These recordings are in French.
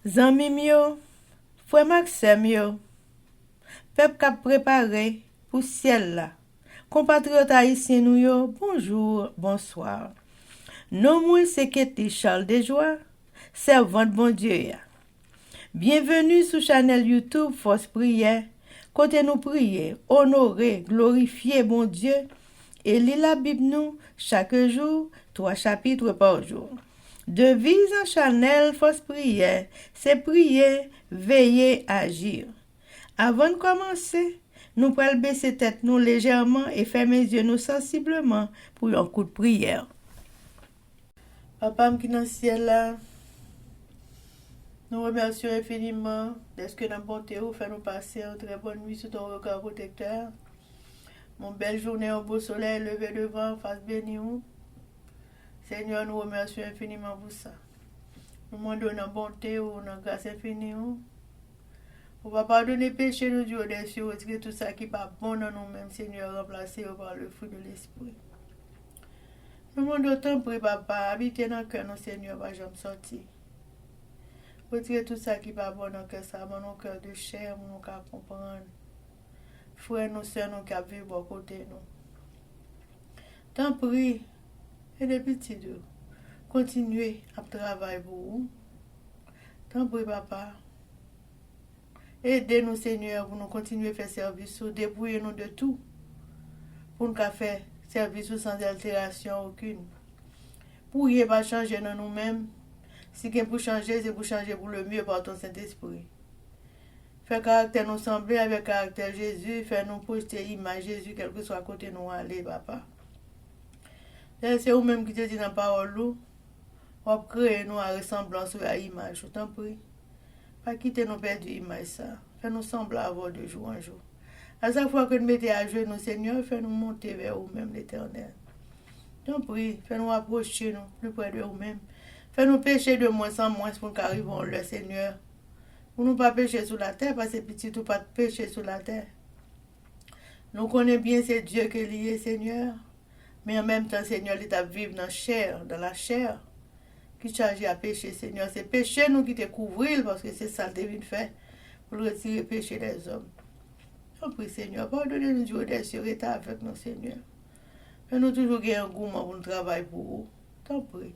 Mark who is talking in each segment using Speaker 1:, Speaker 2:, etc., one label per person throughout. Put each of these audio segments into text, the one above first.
Speaker 1: Zanmim yo, frère Maxime yo, peuple k'ap préparé pour ciel là. Compatriotes haïtiens nous yo, bonjour, bonsoir. Non moi c'est Ketty Charles Desjoie, servante bon Dieu ya. Bienvenue sur channel YouTube Force Prière, côté nous prier, honorer, glorifier bon Dieu et lire la Bible nous chaque jour, 3 chapitres par jour. Devise en channel Force Prière, c'est prier, veiller, agir. Avant de commencer, nous pouvons baisser tête nous légèrement et fermer les yeux nous sensiblement pour un coup de prière. Papa qui est dans le ciel là, nous remercions infiniment d'être que dans bonté ou fait nous passer une très bonne nuit sous ton regard protecteur. Mon belle journée, un beau soleil levé devant, face béni ou. Seigneur, nous remercions infiniment pour ça. Nous demandons dans bonté ou dans grâce infinie ou. On va pardonner péché nous Dieu des cieux, retirer tout ça qui n'est pas bon dans nous-mêmes, Seigneur, remplacer par le fruit de l'esprit. Nous demandons autant pour papa, habiter dans le cœur, nos Seigneur, va jamais sortir. Retirer tout ça qui n'est pas bon dans le cœur, ça va dans nos cœurs de chair, nous qu'à comprendre. Frères, nos sœurs, nous qu'à vivre à côté nous. Tant prie, et des petits deux, continuez à travailler pour vous. Tant prie, papa. Aidez-nous, Seigneur, pour nous continuer à faire service, débrouillez-nous de tout, pour nous faire service sans altération aucune. Pour y pas changer dans nous-mêmes, si c'est pour changer, c'est pour changer pour le mieux par ton Saint-Esprit. Faire caractère nous sembler avec caractère Jésus, faire nous projeter l'image Jésus, quel que soit à côté nous aller, papa. C'est vous-même qui te dit dans la parole, vous créez nous à ressemblance à l'image, je t'en prie. Pas quitter nous perdre l'image ça. Fais nous sembler avoir de jour en jour. À chaque fois que nous mettons à jouer nous, Seigneur, fais nous monter vers vous-même l'Éternel. T'en prie, fais nous approcher nous plus près de vous-même. Fais nous pécher de moins en moins pour qu'arrivons le Seigneur. Pour nous pas pécher sur la terre, parce que petit tout pas de pécher sur la terre. Nous connaissons bien c'est Dieu qui est lié, Seigneur. Mais en même temps, Seigneur, il est vivre dans la chair. Qui charge à pécher, Seigneur. C'est péché nous qui te couvrir parce que c'est ça que tu fait pour retirer le péché des hommes. Je prie, Seigneur, pardonnez-nous Dieu des cieux, restez avec nous, Seigneur. Fais-nous toujours gagner un goût pour nous travailler pour vous. T'en prie.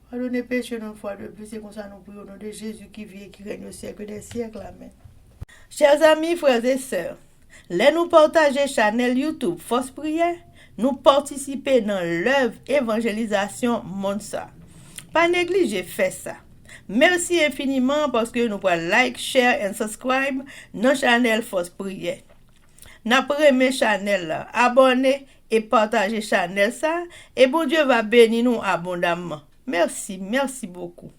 Speaker 1: Pardonnez le péché une fois de plus, c'est comme ça nous prions au nom de Jésus qui vit et qui règne au siècle des siècles. Amen. Chers amis, frères et sœurs, les nous partager channel YouTube Force Prière, nous participer dans l'œuvre évangélisation Monsa. Pas négliger faire ça. Merci infiniment parce que nous pouvons like, share et subscribe notre channel Force Prière. N'après mes channel abonnez et partagez channel ça et bon Dieu va bénir nous abondamment. Merci beaucoup.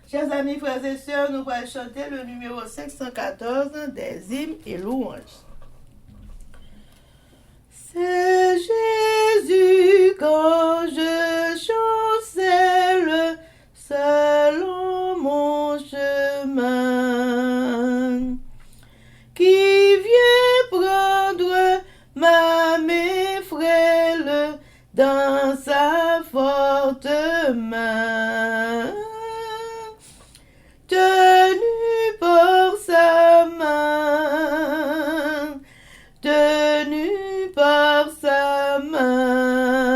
Speaker 1: Chers amis, frères et sœurs, nous allons chanter le numéro 514 des hymnes et louanges. C'est Jésus quand je chancelle selon mon chemin, qui vient prendre ma main frêle dans sa forte main, tenu par sa main, tenu par sa main.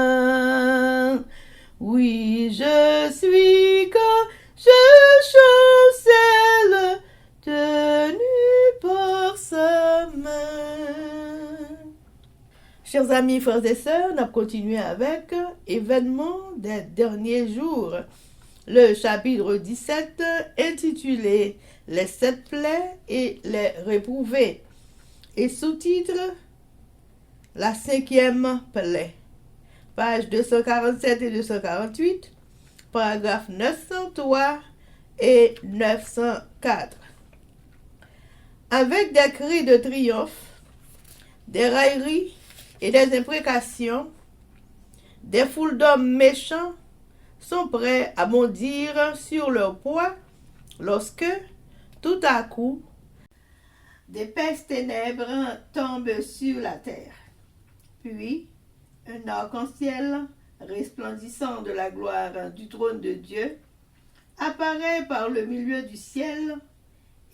Speaker 1: Oui, je suis quand je chancelle, tenu par sa main. Chers amis, frères et sœurs, on a continué avec événements des derniers jours. Le chapitre 17 intitulé Les 7 plaies et les réprouvés. Et sous-titre La 5e plaie. Pages 247 et 248, paragraphes 903 et 904. Avec des cris de triomphe, des railleries et des imprécations, des foules d'hommes méchants sont prêts à bondir sur leur poids lorsque, tout à coup, d'épaisses ténèbres tombent sur la terre. Puis, un arc-en-ciel resplendissant de la gloire du trône de Dieu apparaît par le milieu du ciel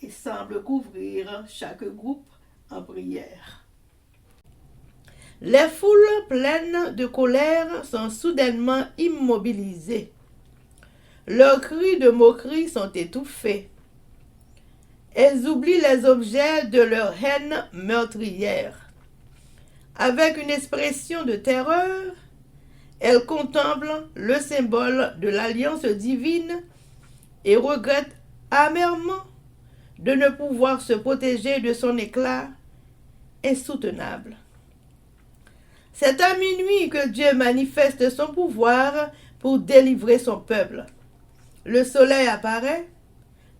Speaker 1: et semble couvrir chaque groupe en prière. Les foules pleines de colère sont soudainement immobilisées. Leurs cris de moquerie sont étouffés. Elles oublient les objets de leur haine meurtrière. Avec une expression de terreur, elles contemplent le symbole de l'alliance divine et regrettent amèrement de ne pouvoir se protéger de son éclat insoutenable. C'est à minuit que Dieu manifeste son pouvoir pour délivrer son peuple. Le soleil apparaît,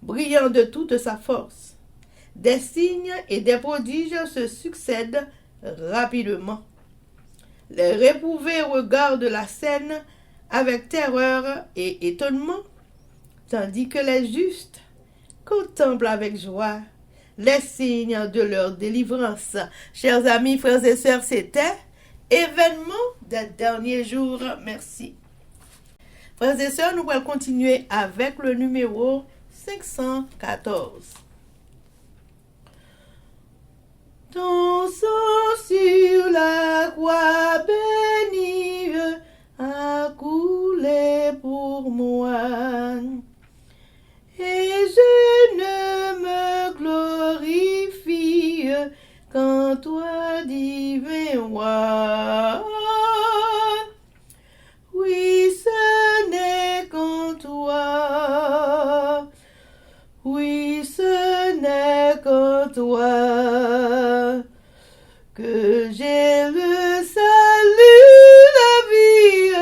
Speaker 1: brillant de toute sa force. Des signes et des prodiges se succèdent rapidement. Les réprouvés regardent la scène avec terreur et étonnement, tandis que les justes contemplent avec joie les signes de leur délivrance. Chers amis, frères et sœurs, c'était événement des derniers jours. Merci. Frères et sœurs, nous allons continuer avec le numéro 514. Ton sang sur la croix bénie a coulé pour moi, et je ne me glorifie qu'en toi, divin roi. Oui, ce n'est qu'en toi. Oui, ce n'est qu'en toi que j'ai le salut, la vie.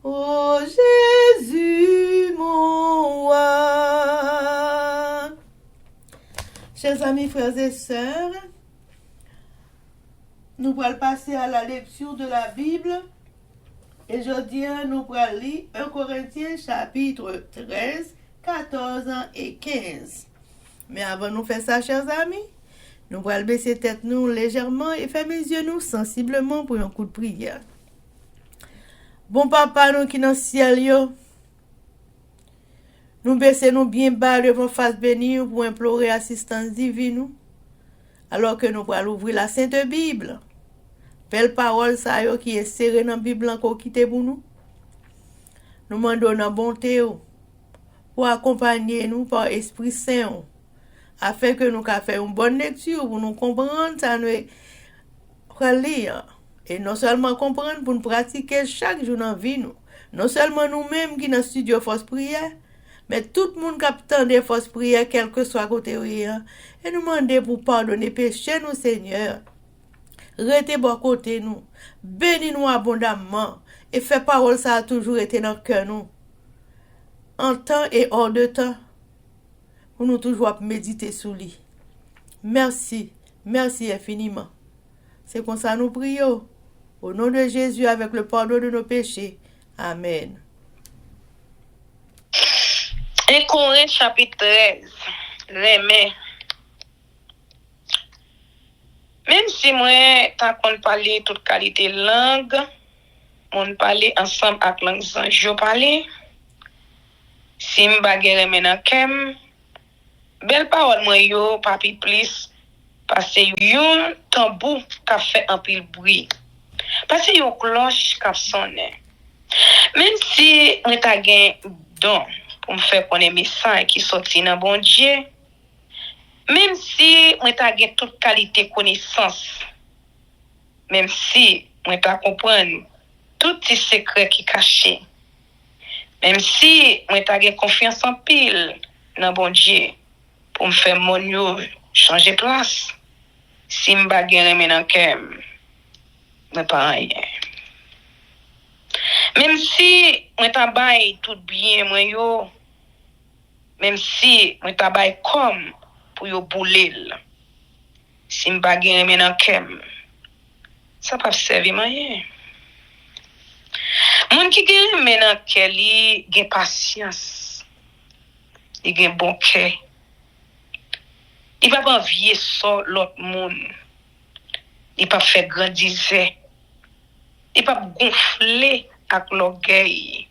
Speaker 1: Oh Jésus, mon roi. Chers amis, frères et sœurs, nous allons passer à la lecture de la Bible. Et aujourd'hui, nous allons lire 1 Corinthiens chapitre 13, 14 et 15. Mais avant de nous faire ça, chers amis, nous allons baisser tête nous légèrement et fermer les yeux nous sensiblement pour un coup de prière. Bon papa, nous qui dans le ciel, yo, nous baissons nous bien bas devant face bénie pour implorer assistance divine, alors que nous allons ouvrir la Sainte Bible. Belle parole ça yo qui est serré dans la Bible encore quitté pour nous. Nous demandons la bonté pour accompagner nous par Esprit Saint afin que nous puissions faire une bonne lecture pour nous comprendre ça nous lire et non seulement comprendre pour nous pratiquer chaque jour dans la vie nous. Non seulement nous-mêmes qui dans le studio Force Prière, mais tout le monde qui attend des forces prières quel que soit côté rien et nous demander pour pardonner péché nous Seigneur. Restez bon côté nous, bénis-nous abondamment et fais parole ça a toujours été dans le cœur nous. En temps et hors de temps, pour nous toujours méditer sur lui. Merci, merci infiniment. C'est comme ça nous prions. Au nom de Jésus avec le pardon de nos péchés. Amen.
Speaker 2: 1 Corinthiens chapitre 13. Remè. Même si moi, tant qu'on parle toute qualité langue, on parle ensemble avec langue sans je parle. Si m'ba gen remè nan kem, belle parole moi yo, papi plus, parce que yon tambour qui fait un pile bruit. Parce que yon cloche qui sonne. Même si on ta gen don pour me faire connaître message qui sorti dans bon Dieu, même si on ta gen toute qualité connaissance, même si on ta comprendre tout ces secrets qui cachés, même si on ta gen confiance en pile dans bon Dieu pour me faire mon yo changer place, si m'ba gen remè nan kem, mais pas rien. Même si on ta bay tout bien moi yo, même si on ta bay comme pour yo boulel, si m'ba gen remè nan kem, ça pas servir rien. Moun ki gen remè nan kem li gen patience, li gen bon cœur. Il va pas envier ça l'autre monde. Il pas faire grandiser. Il pas gonfler avec l'orgueil.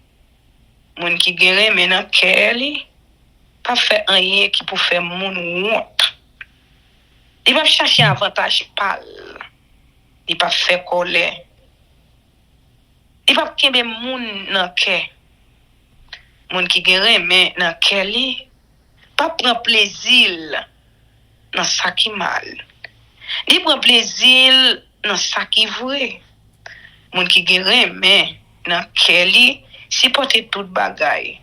Speaker 2: Moun qui guérit maintenant Kelly, pas fait rien qui pour faire moun honte. Il va chercher avantage pâle. Il va faire colère. Il va kembe moun nan ke. Moun qui guérit mais nan Kelly, pas prend plaisir dans ça qui mal. Il prend plaisir dans ça qui vrai. Moun qui guérit mais nan Kelly, si porter toute bagaille.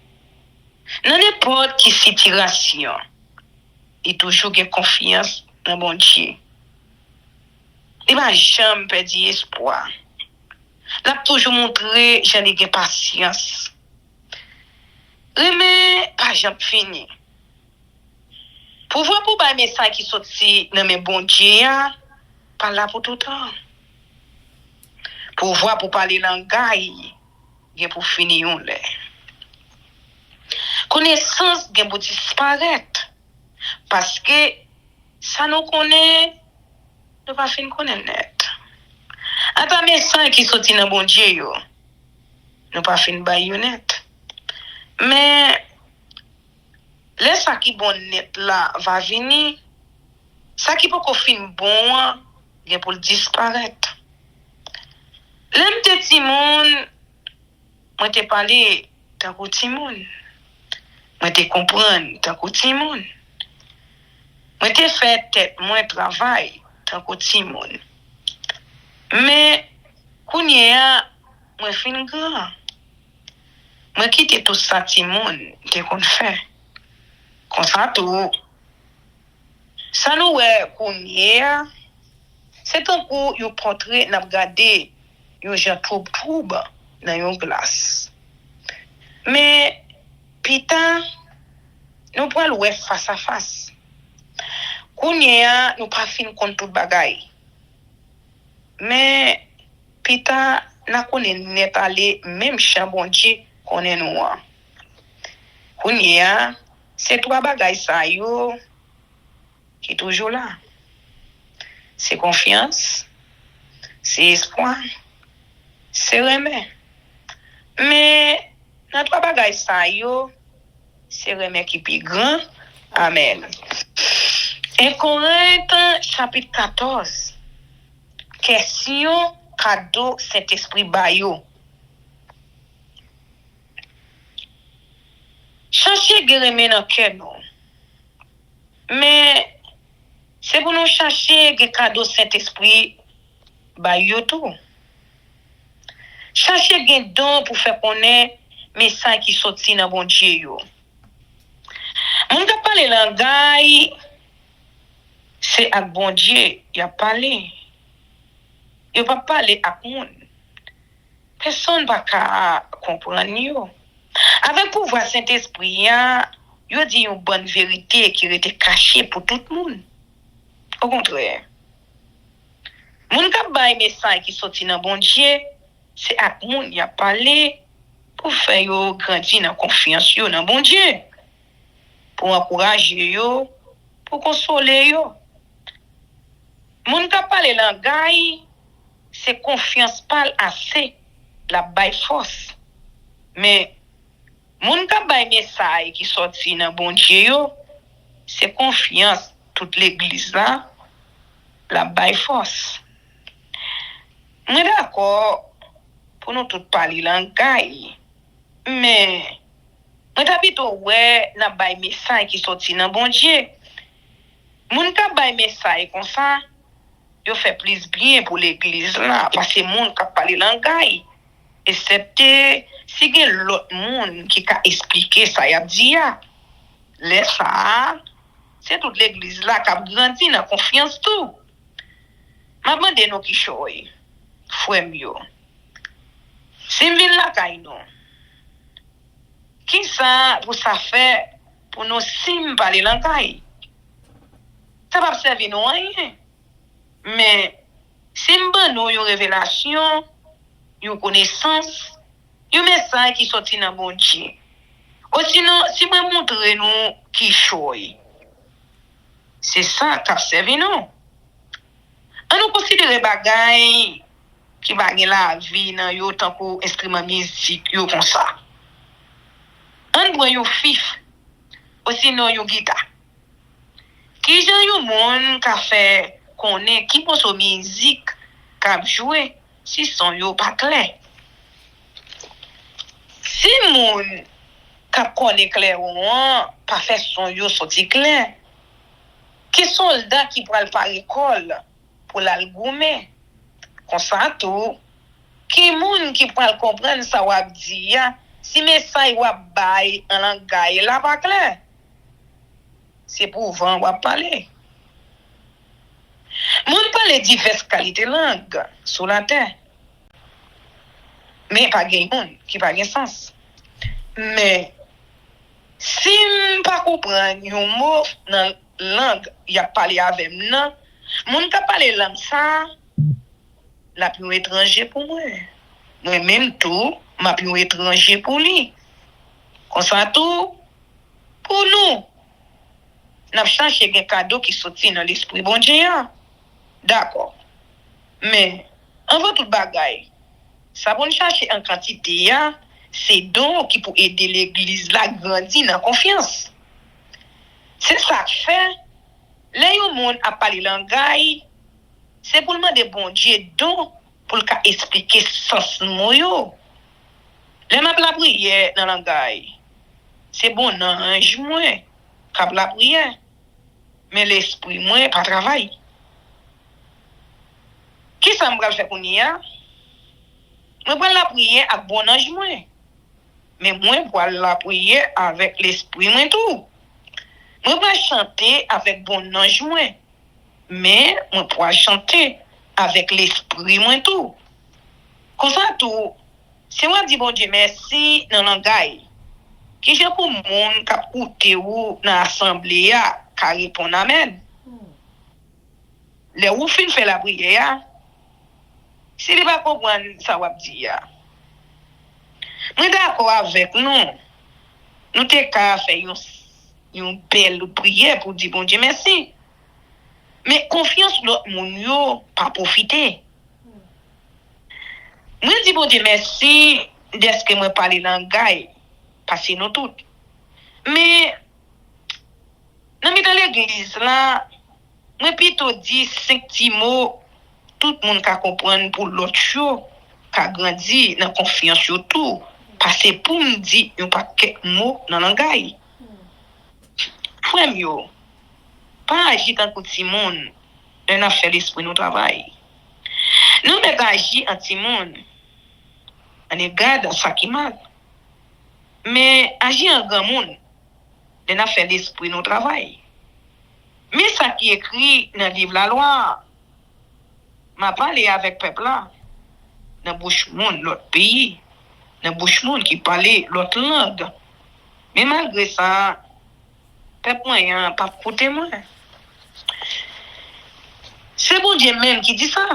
Speaker 2: Dans n'importe qui situation, il toujours gain confiance dans bon Dieu. Il va jamais perdre espoir. L'a toujours montré j'en ai patience. Mais pas jamais fini. Pour voir pour ba message qui sorti dans mes bon Dieu, pas là pour tout le temps. Pour voir pour parler langage, gen pour finir on là. Connaissance gen pour disparaître parce que ça nous connaît nous pas fin connaître net. Attends message qui sorti dans bon Dieu yo. Nous pas fin ba yo net. Mais le ça qui bon net là va venir, ça qui pas ko fin bon gen pour disparaître. L'homme de Timon, moi te parler tant que Timon. Moi te comprendre tant que Timon. Moi te fait tête moi travail tant que Timon. Mais kounya moi fin grand. Moi quitte tout ça Timon te qu'on fait. Comme ça tout. Ça nous ouais kounya c'est un coup yo portrait n'a regarder yo jan trouble dans yon glace. Mais pita nous pral ouais face à face. Kounya nous pas fin contre tout bagay. Mais pita n'a connaît net aller même chambon Dieu connaît nous. Kounya c'est trois bagay ça yo qui toujours là. C'est confiance, c'est espoir, c'est remè. Mais dans trois bagages ça yo, c'est remè qui plus grand. Amen. 1 Corinthiens chapitre 14. Question cadeau Saint-Esprit bayo. Chercher remè dans cœur nous. Mais c'est pour nous chercher des cadeaux Saint-Esprit bayo tout. Chercher des dons pour faire connaître message qui sorti dans bon Dieu yo. Mon ka parler langage c'est avec bon Dieu, il a parlé. Il pas parler avec moun. Personne va ka comprendre yo. Avec pouvoir Saint-Esprit, yo dit une bonne vérité qui était cachée pour tout le monde. Au contraire. Moun ka bay message qui sorti dans bon Dieu, c'est avec moun y a parlé pour faire yo grandir dans confiance yo dans bon Dieu. Pour encourager yo, pour consoler yo. Moun ka parler langage, c'est confiance parle assez la bay force. Mais moun ka bay message qui sorti dans bon Dieu yo, c'est confiance toute l'église là la bay force. Moi d'accord pour nous tout parler langage. Mais moi t'habito ouais na bay message qui sorti dans bon Dieu. Moun ka bay message comme ça, yo fait plus bien pour l'église là parce que moun ka parler langage. Excepté si gen l'autre monde qui ka expliquer ça y a dit ya. Laisse ça, c'est toute l'église là qui a grandi dans confiance tout. M'a demandé nous qui choy. Frère yo. Si m'vin la kay nou. Qui ça pour ça fait pour nous sim parler langage. Ça va servir nous rien. Mais si m'ban nou yon révélation, yon connaissance, yon message qui sorti dans bon Dieu. Ou sinon, si moi montre nous qui choy. C'est ça qui a servi nous. On nous considère bagay qui va gagner la vie dans yo tant que instrument musique yo comme ça. moun pran yon fif, ou sinon yon guitare. Qui jan yon moun ka fait connaît qui pose musique ka jouer si son yo pas clair. Si moun ka connaît clair ou pas fait son yo sorti clair. Qui soldat qui pral par école pour l'algoumer comme ça tout qui moun qui pral comprendre ça wap di ya si message wap bay en langage là pas clair. C'est pour vent wap parler. Moun parle diverses qualités langue sur la terre. Mais pas gen moun qui pas gen sens. Mais si m'pa comprendre yon mot dans langue y a parlé avec nan, moun ka parler langue ça la plus étranger pour moi. Moi même tout m'a plus étranger pour lui. Comme ça tout pour nous. N'a cherché un cadeau qui sorti dans l'esprit bon Dieu. D'accord. Mais avant toute bagaille, ça bon chercher en quantité c'est donc qui pour aider l'église la grandir dans confiance. C'est ça que fait les gens a parlé langage, c'est pour demander bon Dieu donc pour le expliquer sens mot yo. Les m'a la prière dans langage. C'est bon ange moi cap la prière. Mais l'esprit moi pas travail. Qui ça me faire pour nia? Moi prendre la prière avec bon ange moi. Mais moi pour la prière avec l'esprit moi tout. Moi pas chanter avec bon ange moi. Mais moi pour chanter avec l'esprit moi tout. Comme ça tout. Si moi dis bon Dieu merci dans langage. Qui j'ai pour monde qui écouter ou dans assemblée qui répond amen. Les ou fin fait la prière. Si il pas comprendre ça va dire. Moi d'accord avec nous. Nous t'ai qu'à faire une belle prière pour dire bon Dieu merci. Mais confiance l'autre moun yo pas profiter. Moi dis bon Dieu merci d'est-ce que moi parler langage parce que nous toutes. Mais dans l'église là, moi plutôt dit 5 petits mots tout le monde ka comprendre pour l'autre chose, ka grandi dans confiance surtout parce que pour me dire un paquet mots dans langage. Frère yo, pas agir tant que petit monde, on a fait l'esprit nous travail. Nous mais agir en petit monde. On égard dans ça qui mal. Mais agir en grand monde, on a fait l'esprit nous travail. Mais ça qui est écrit dans le livre la loi, m'a parlé avec peuple là, dans bouche monde l'autre pays, dans bouche monde qui parlait l'autre langue. Mais malgré ça, peuple moyen pas écouter moi. C'est bon Dieu même qui dit ça.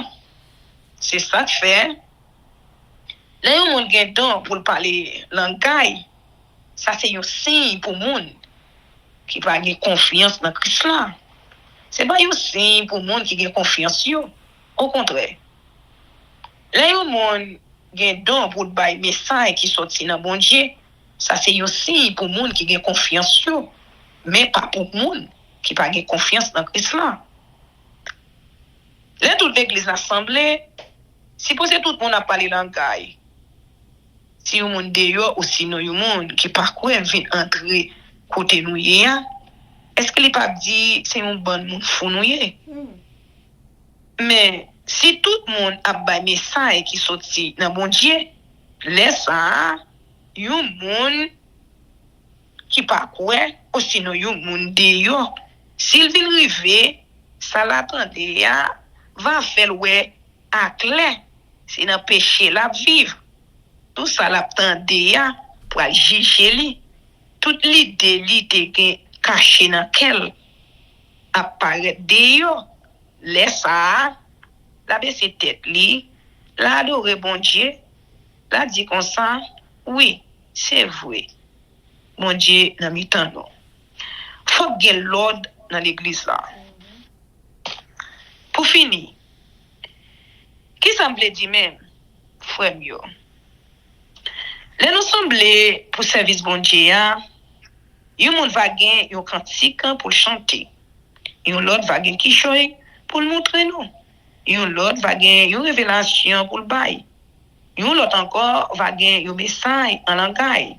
Speaker 2: C'est ça que fait. Là yon monde gen don pour parler langage. Ça c'est un signe pour monde qui pas gen confiance dans Christ là. C'est pas un signe pour monde qui gen confiance yo. Au contraire. Là yon monde gen don pour bay message qui sorti dans bon Dieu. Ça c'est un signe pour monde qui gen confiance yo. Mais pas pour monde qui pas gen confiance dans Christ là. Là toute l'église assemblée, si posé tout le monde a parlé langage. Si yon monde dehors ou sinon yon monde qui parcourt vient entrer côté nous est-ce que les pas dit c'est un bon monde fou nous mais si tout le monde a ba message qui sorti dans bon Dieu laisse ça yon monde qui parcourt ou sinon yon monde dehors s'il vient arriver ça l'attendait va faire ouais à clair c'est dans péché la vivre. Tout ça l'attendait pour juger lui. Toute l'idée li te caché dans quel apparaît dehors. Laisse ça, la baisse tête li, la adorer bon Dieu, la dit comme ça, oui, c'est vrai. Mon Dieu n'a mis tant non. Faut que l'ordre dans l'église là. Pour finir, qui semble dire même, frère mieux. Là nous semblait pour service bon Dieu, Yon moun va gen yon cantique pour chanter. Yon l'autre va gen qui choy pour le montrer nous. Yon l'autre va gen yon révélation pour le bail. Yon l'autre encore va gen yon message en langage.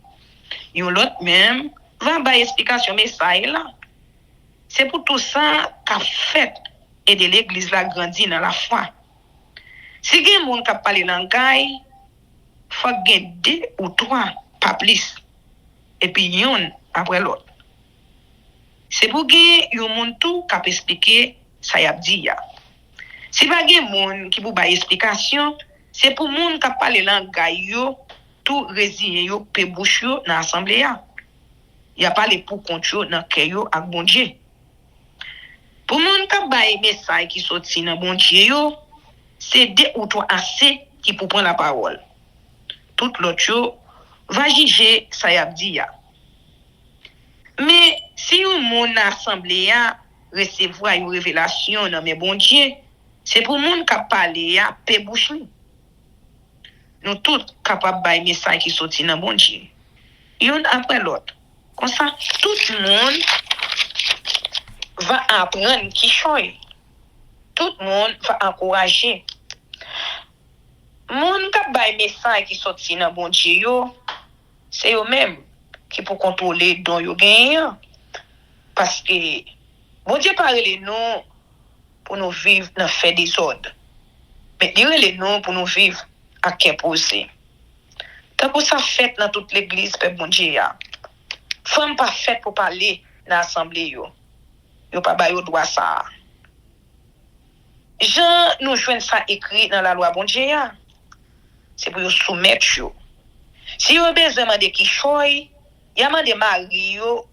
Speaker 2: Yon l'autre même va bail explication message là. C'est pour tout ça qu'a fait et de l'église la grandi dans la foi. Si gen moun ka parler langage, faut gen 2 ou 3, pas plus. Et puis yon après l'autre. C'est pour gen yon moun tout k'ap expliquer ça y a dit ya. Si pas gen moun qui pou ba explication, c'est pour moun k'ap parler langage yo tout résigné yo pe bouche yo dans assemblée ya. Y a parlé pour compte yo dans cœur yo ak bon Dieu. Pour moun k'ap ba message qui sorti dans bon Dieu yo, c'est 2 ou 3 assez qui pour prendre la parole. Tout l'autre yo va juger ça y a dit ya. Mais si yon moun assemblée a recevoir une révélation dans mes bon Dieu, c'est pour moun qui parler a pe bouche li. Nous tous capables bay message qui sorti dans bon Dieu. Yon après l'autre. Comme ça, tout le monde va apprendre qui choy. Tout le monde va encourager. Moun qui bay message qui sorti dans bon Dieu yo, c'est eux même qui pour contrôler don yo gagne. Parce que bon Dieu parle nous pour nous vivre dans fait des ordres. Mais dire les nous pour nous vivre à qu'est posé. Tant que ça fait dans toute l'église pe bon Dieu ya. Femme pas fait pour parler dans l'assemblée yo. Yo pas ba yo droit ça. Jean nous joignent ça écrit dans la loi bon Dieu ya. C'est pour yo soumettre yo. Si yo besoin de qui choy, y a de mari yo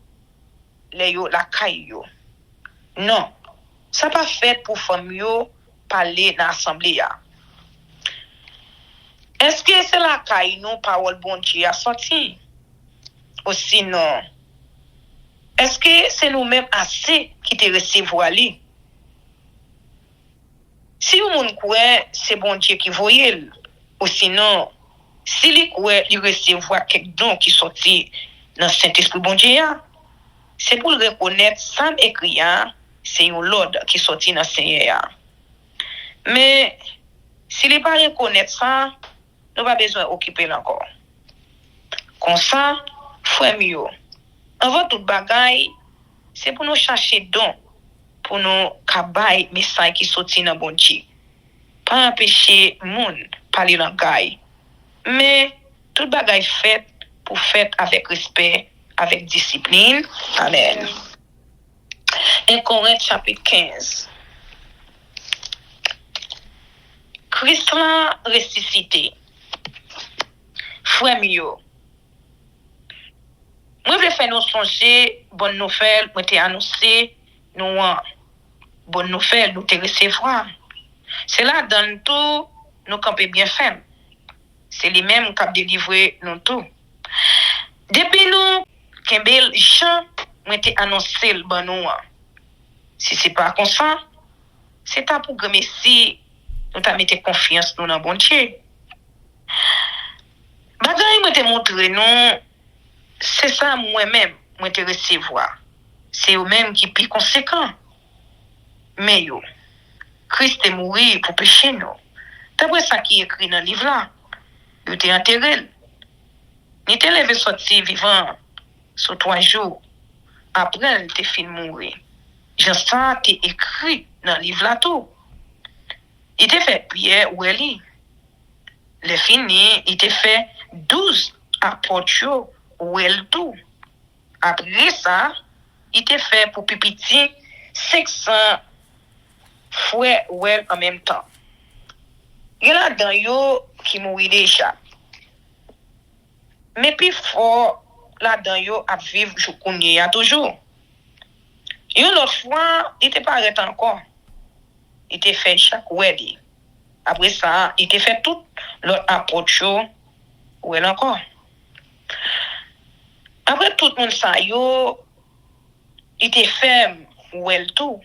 Speaker 2: les yo la caille yo. Non, ça pas fait pour femme yo parler dans l'assemblée ya. Est-ce que c'est la caille nous parole bon Dieu a sorti? Ou sinon, est-ce que c'est nous-mêmes assez qui te recevoir li? Si ou moun kouè, c'est bon Dieu qui voyait, ou sinon, si li kouè, il recevoir quelque don qui sorti dans Saint-Esprit bon Dieu, c'est pour le reconnaître sans écrire, c'est un l'ordre qui sorti dans Seigneur. Mais s'il n'est pas reconnaître ça, nous pas besoin d'occuper encore. Comme ça, frère mieux. Avant toute bagaille, c'est pour nous chercher don, pour nous kabay message qui sorti dans bon Dieu. Pas empêcher moun parler langage. Mais toute bagaille faite pour faire avec respect, avec discipline. Amen. 1 Corinthiens chapitre 15. Christ l'a ressuscité. Frère mieux. Moi, je fais nous songer, bonne nouvelle, moi t'ai annoncé, nous, bonne nouvelle, nous te recevoir. C'est là, dans tout, nous camper bien ferme. C'est les mêmes qui ont délivré nous tout. Depuis nous, Kembel Jean, moi t'ai annoncé le bon nous. Si c'est pas comme ça, c'est pas pour que Messie, nous t'a mis confiance nous dans bon Dieu. Bagay moi te montré non, c'est ça moi-même, moi te recevoir. C'est eux-mêmes qui plus conséquent. Mais yo, Christ est mort pour pécher nous. D'après ça qui est écrit dans le livre là, il était enterré. Il était levé sorti vivant sur 3 jours. Après, il était fini mourir. Jean ça t'est écrit dans le livre là tout. Il était fait prière ou elle. Le fini, il était fait 12 apôtres ou elle tout. Après ça, il était fait pour pipiti 500 frères ou elle en même temps. Il y en a dans yo qui mourit déjà. Mais puis fort, là dans yo à vivre je connais toujours. Une autre fois, il était pas arrêté encore. Il était fait chaque wedding. Après ça, il était fait tout l'autre approche ou elle encore. Après tout le monde ça yo, il était ferme ou elle tout.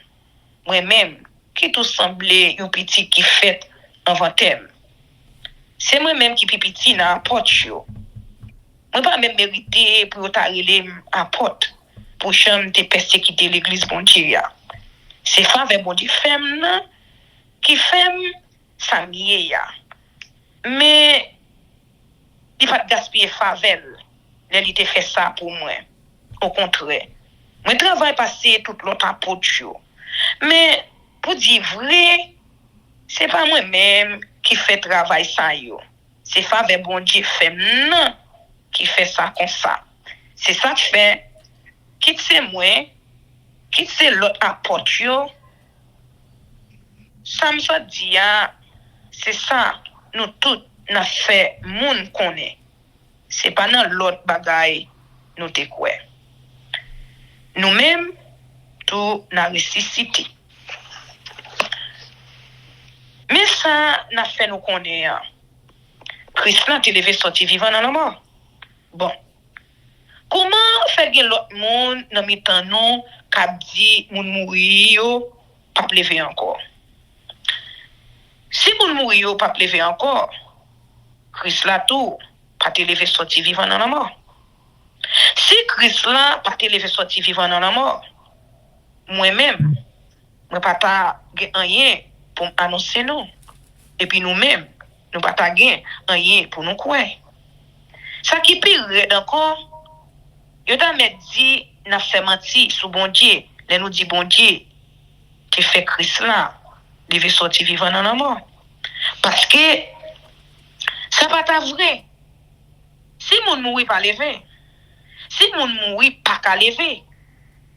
Speaker 2: Moi-même, qui tout semblait un petit qui fait avant thème. C'est moi-même qui petit dans approche yo. Moi pas même mérité pour t'arriver apporte. pour cham te persécuter l'église bon Dieu. C'est faveur bon Dieu femme nan qui femme ça mieux ya. Mais il pas gaspiller faveur. Il te fait ça pour moi. Au contraire. Moi travaille passer tout l'autre apôtre. Mais pour dire vrai, c'est pas moi-même qui fait travail ça yo. C'est faveur bon Dieu fait non qui fait ça comme ça. C'est ça qui fait quitte c'est moi, quitte c'est l'autre apôtre yo. Ça me fait dire c'est ça nous tous n'a fait moun connaît. C'est pas dans l'autre bagaille nous te quoi. Nous-mêmes tout n'a ressuscité. Mais ça n'a fait nous connaître. Christ là t'est levé sorti vivant dans la mort. Bon. Comment faire que l'autre monde dans mi-temps non qu'a dit moun mouri yo pas lever encore. Si moun mouri yo pas lever encore, Christ là tout pas te lever sorti vivant dans la mort. Si Christ là pas te lever sorti vivant dans la mort, moi-même moi pas rien pour annoncer nous. Et puis nous-mêmes nous pas rien pour nous croire. Ça qui pire encore, yo t'a dit n'a fait mentir sous bon Dieu, les nous dit bon Dieu qui fait Christ là, il veut sortir vivant dans la mort. Parce que ça pas ta vrai. Si moun mouri pas lever, si moun mouri pas ka lever,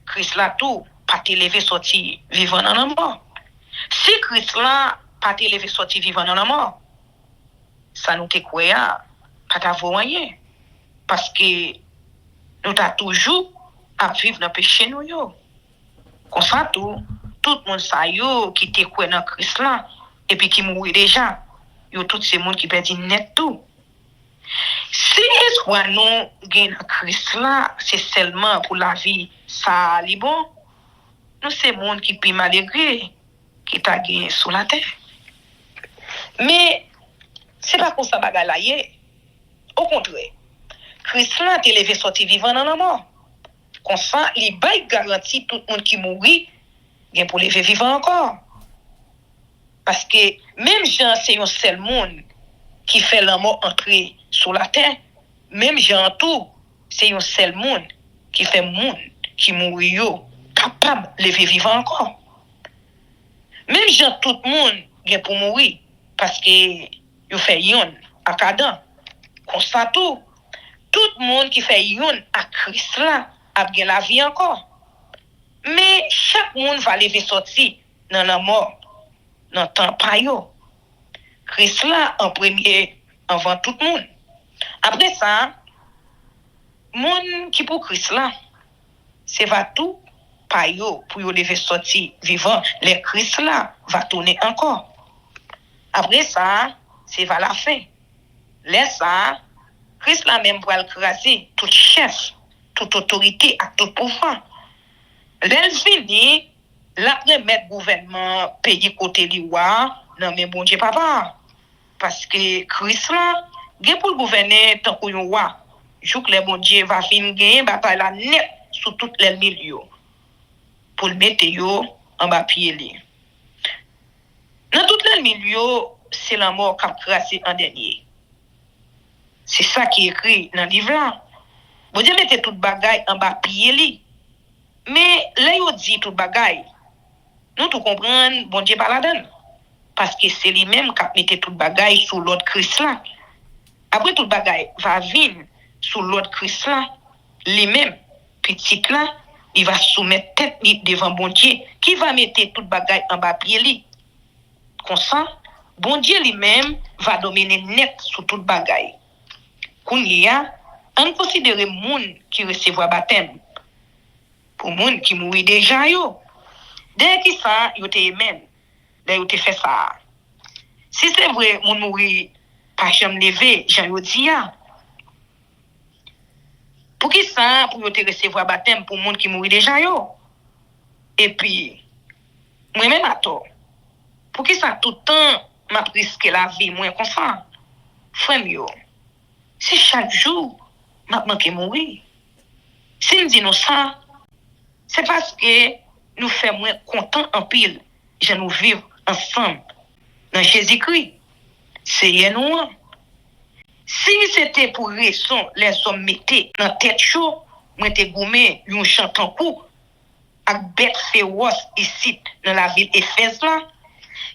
Speaker 2: Christ là tout pas te lever sortir vivant dans la mort. Si Christ là pas te lever sortir vivant dans la mort, ça nous te croya pas ta rien. Parce que nous t'a toujours à vivre dans péché nous yo. Comme ça tout le monde ça yo qui te croit dans Christ là et puis qui mourit déjà, yo tout ces monde qui perdit net tout. Si espoir nous gagne dans Christ là, c'est seulement pour la vie ça li bon. Nous c'est monde qui peut malgré qui t'a gagné sur la terre. Mais c'est pas comme ça bagarre là yé. Au contraire, Christ là t'est levé sorti vivant dans la mort. Comme ça, il bail garantie tout le monde qui mourit, bien pour lever vivant encore. Parce que même Jean c'est un seul monde qui fait la mort entrer sur la terre, même Jean tout, c'est un seul monde qui fait monde qui mourit yo capable de lever vivant encore. Même Jean tout le monde bien pour mourir parce que yo fait yon à Adam. Comme ça tout le monde qui fait yon à Christ là a bien la vie encore. Mais chaque monde va lever sortir dans la mort, dans le temps pa yo. Christ là en premier avant tout le monde. Après ça, monde qui pour Christ là, c'est va tout pa yo pour yo lever sortir vivant. Les Christ là va tourner encore. Après ça, c'est va la fin. Laisse ça, Christ là même pour écraser tout chef, toute autorité à tout pouvoir. L'elle fini, l'après mettre gouvernement pays côté liwa, non mais bon Dieu papa. Parce que Christ là, gen pour gouverner tant qu'on yon roi. Jou que le bon Dieu va fin gagner bataille la net sur toutes les milieux. Pour le mettre yo en bas pied li. Dans toutes les milieux, c'est la mort qui a crasé en dernier. C'est ça qui est écrit dans le livre là. Bon Dieu mette toute bagaille en bas pied li. Mais là yo dit toute bagaille. Nous tout comprendre, bon Dieu pas la donne. Parce que c'est lui-même qui mette toute bagaille sur l'autre Christ là. Après toute bagaille va venir sur l'autre Christ là, lui-même petit là, il va soumettre tête devant bon Dieu qui va mettre toute bagaille en bas pied li. Comme ça, bon Dieu lui-même va dominer net sur toute bagaille. Kounya, on considère moun qui recevoir baptême. Pour moun qui mourit déjà yo. Dès qui ça, yo te amen. Dès yo te fait ça. Si c'est vrai moun mourit pas jamais levé, Jean yo dit ya. Pour qui ça, pour yo te recevoir baptême pour moun qui mourit déjà yo. Et puis moi-même à tort. Pour qui ça tout le temps m'a risqué la vie moins comme ça. Frère yo. Si chaque jour m'a manqué mourir. Si me dit nous ça, C'est parce que nous faisons moins content en pile. Je nous vivre ensemble dans Jésus-Christ. C'est nous. Si c'était pour raison, les hommes mettaient dans tête chaud, moi te goumé, yon chantant coup, avec bête féroce ici, dans la ville Éphèse là,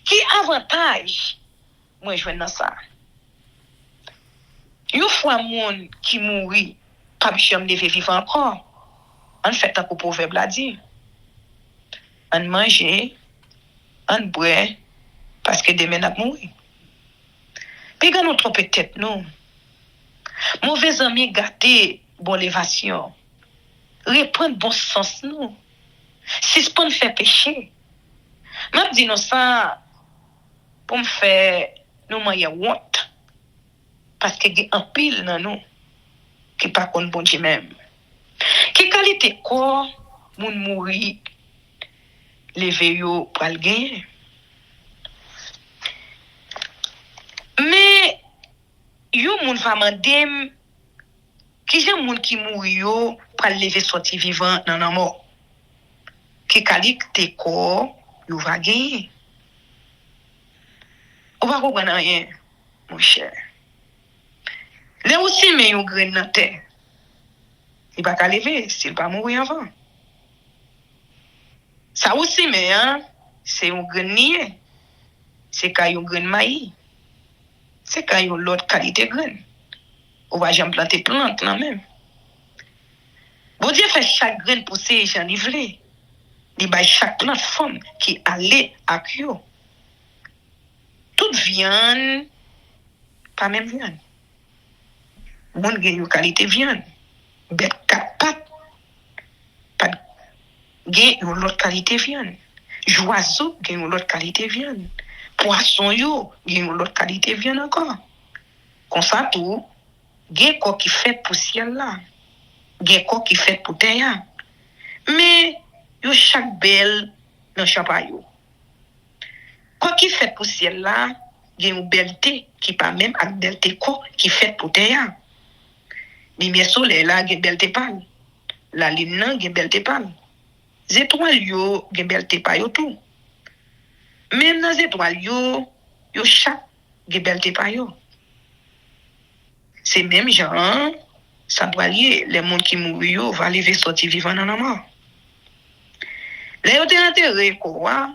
Speaker 2: qui avantage, moi je dans ça. Yon fois moun qui mourit, pas jamais lever vivre encore. En fait, tant que proverbe l'a dit. On mange, on boit, parce que demain on mourir. Puis quand nous trompons tête, nous, mauvais amis gâtés, bon l'évasion, reprendre bon sens, nous. Si c'est pour nous faire pécher, je dis nous ça, pour me faire, nous moyens honte, parce qu'il y a un pile dans nous, qui pas contre bon Dieu même. Qui qualité corps, moun mourir, lever yo pour le gagner. Mais, yo moun va mandem, qui j'aime moun qui mourir yo, pour lever sorti vivant dans la mort. Qui qualité corps, yo va gagner. On va comprendre rien, mon cher. Là aussi, mais yon grain dans terre. Il va pas lever s'il va mourir avant. Ça aussi, mais c'est un grain nié. C'est quand yon grain maïs. C'est quand yon l'autre qualité grain. On va jamais planter plante là même. Bon Dieu fait chaque grain pousser j'en livré. Il va chaque plante forme qui allait à yo. Toute viande, pas même viande. Moun gen yon qualité viande. Bête quatre pattes. Pas gen yon l'autre qualité viande. Joiseau gen yon l'autre qualité viande. Poisson yo gen yon l'autre qualité viande encore. Comme ça tout, gen quoi qui fait pour ciel là. Gen quoi qui fait pour terre. Mais yo chaque belle dans champagne yo. Quoi qui fait pour ciel là, gen une belleté qui pas même avec belleté quoi qui fait pour terre. Lumière soleil là gen belleté pâle. La lune nan gen belleté pâle. Les étoiles yo gen belleté pa yo tout. Même dans les étoiles yo chaque gen belleté pa yo. C'est même genre ça doit lier les monde qui mourent yo va lever sortir vivant dans la mort. Les yo te enterré quoi?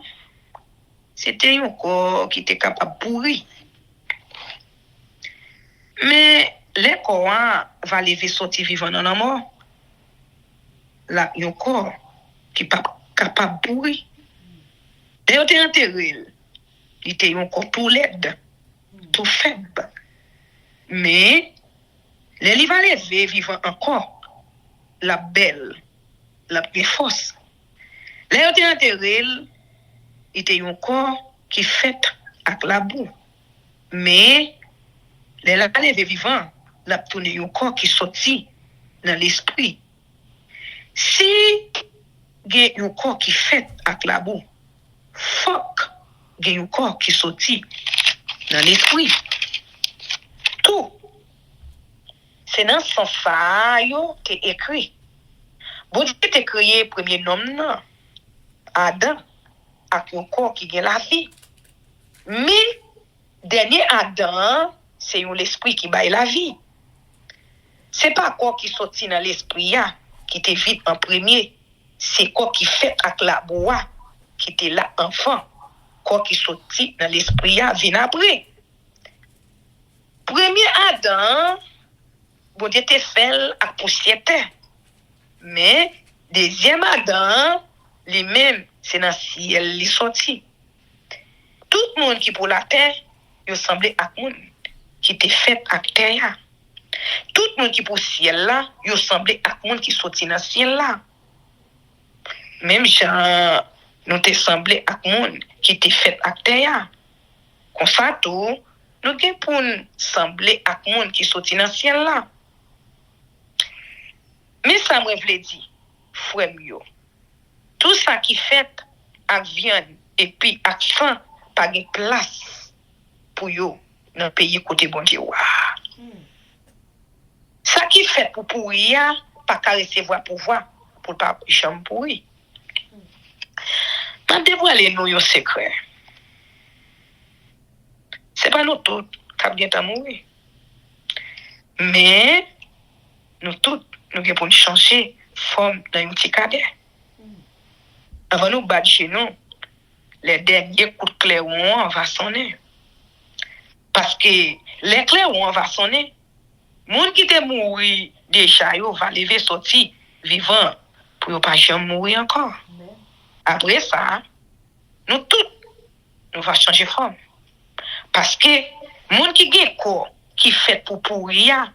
Speaker 2: C'était un corps qui était capable de pourrir. Mais les corps va lever sortir vivant dans la mort. Là, il y a un corps qui n'est pas capable de pourrir. Et il était enterré. Il était un corps tout laid, tout faible. Mais, les va lever vivant encore. La belle, la plus force. Les il était enterré. Il était un corps qui fait avec la boue. Mais, les la levé vivant, la tourné un corps qui sorti dans l'esprit. Si il y a un corps qui fait avec la boue, faut qu'il y ait un corps qui sorti dans l'esprit. Tout. C'est dans ce sens-là que c'est écrit. Bon Dieu t'a créé premier homme, Adam, avec un corps qui a la vie. Mais, dernier Adam, c'est l'esprit qui baille la vie. C'est pas quoi qui sortit dans l'esprit qui te vite en premier. C'est quoi qui fait avec la bois qui était là enfant. Quoi qui sortit dans l'esprit vient après. Premier Adam, bon Dieu te fait à poussière. Mais deuxième Adam, lui-même, c'est dans le ciel qui sorti. Tout le monde qui pour la terre, il semblait à monde qui était fait à terre. Tout le monde qui pour le ciel là, il semblait à monde qui sorti dans le ciel là. Même Jean, nous te semblé à monde qui était fait à terre. Comme ça tout, nous avons pour sembler à monde qui sorti dans le ciel là. Mais ça me veut dire, frère mio, tout ça qui fait avec viande et puis avec sang, pas de place pour yo dans le pays côté bon Dieu. Ça qui fait pour pourrir, pas qu'à recevoir pouvoir pour pas jamais pourrir. N'a dévoilé nous un secret. C'est pas nous tous qui avons bien mourir. Mais nous tous, nous avons pour changer forme dans un petit cadet. Avant nous battre chez nous, les derniers coups de clairon va sonner. Parce que les clairons va sonner. Moun qui te mouri déjà, yo va lever sorti vivant pour pas jamais mourir encore. Après ça, nous tous, nous va changer forme. Parce que moun qui gen corps qui fait pour pourrir,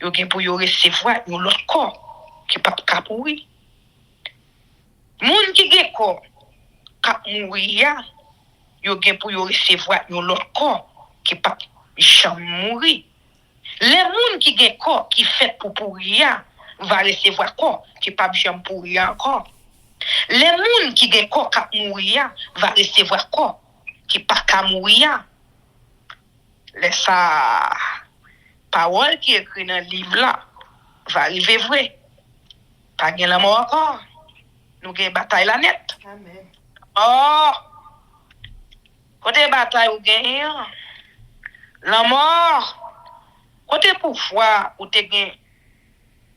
Speaker 2: yo gen pour yo recevoir un autre corps qui pas ka pourrir. Moun qui gen corps ka mourir, yo gen pour yo recevoir un autre corps qui pas jamais mourir. Les moun qui gen corps qui fait pour pourrir va recevoir corps qui pas jamais pourrir encore. Les moun qui gen corps qui mourir va recevoir corps qui pas ka mourir. Les ça parole qui écrit dans le livre là va arriver vrai. Pas gen la mort encore. Nous gen bataille la net.
Speaker 1: Amen.
Speaker 2: Oh, côté bataille ou gen la mort. Côté pouvoir ou te gen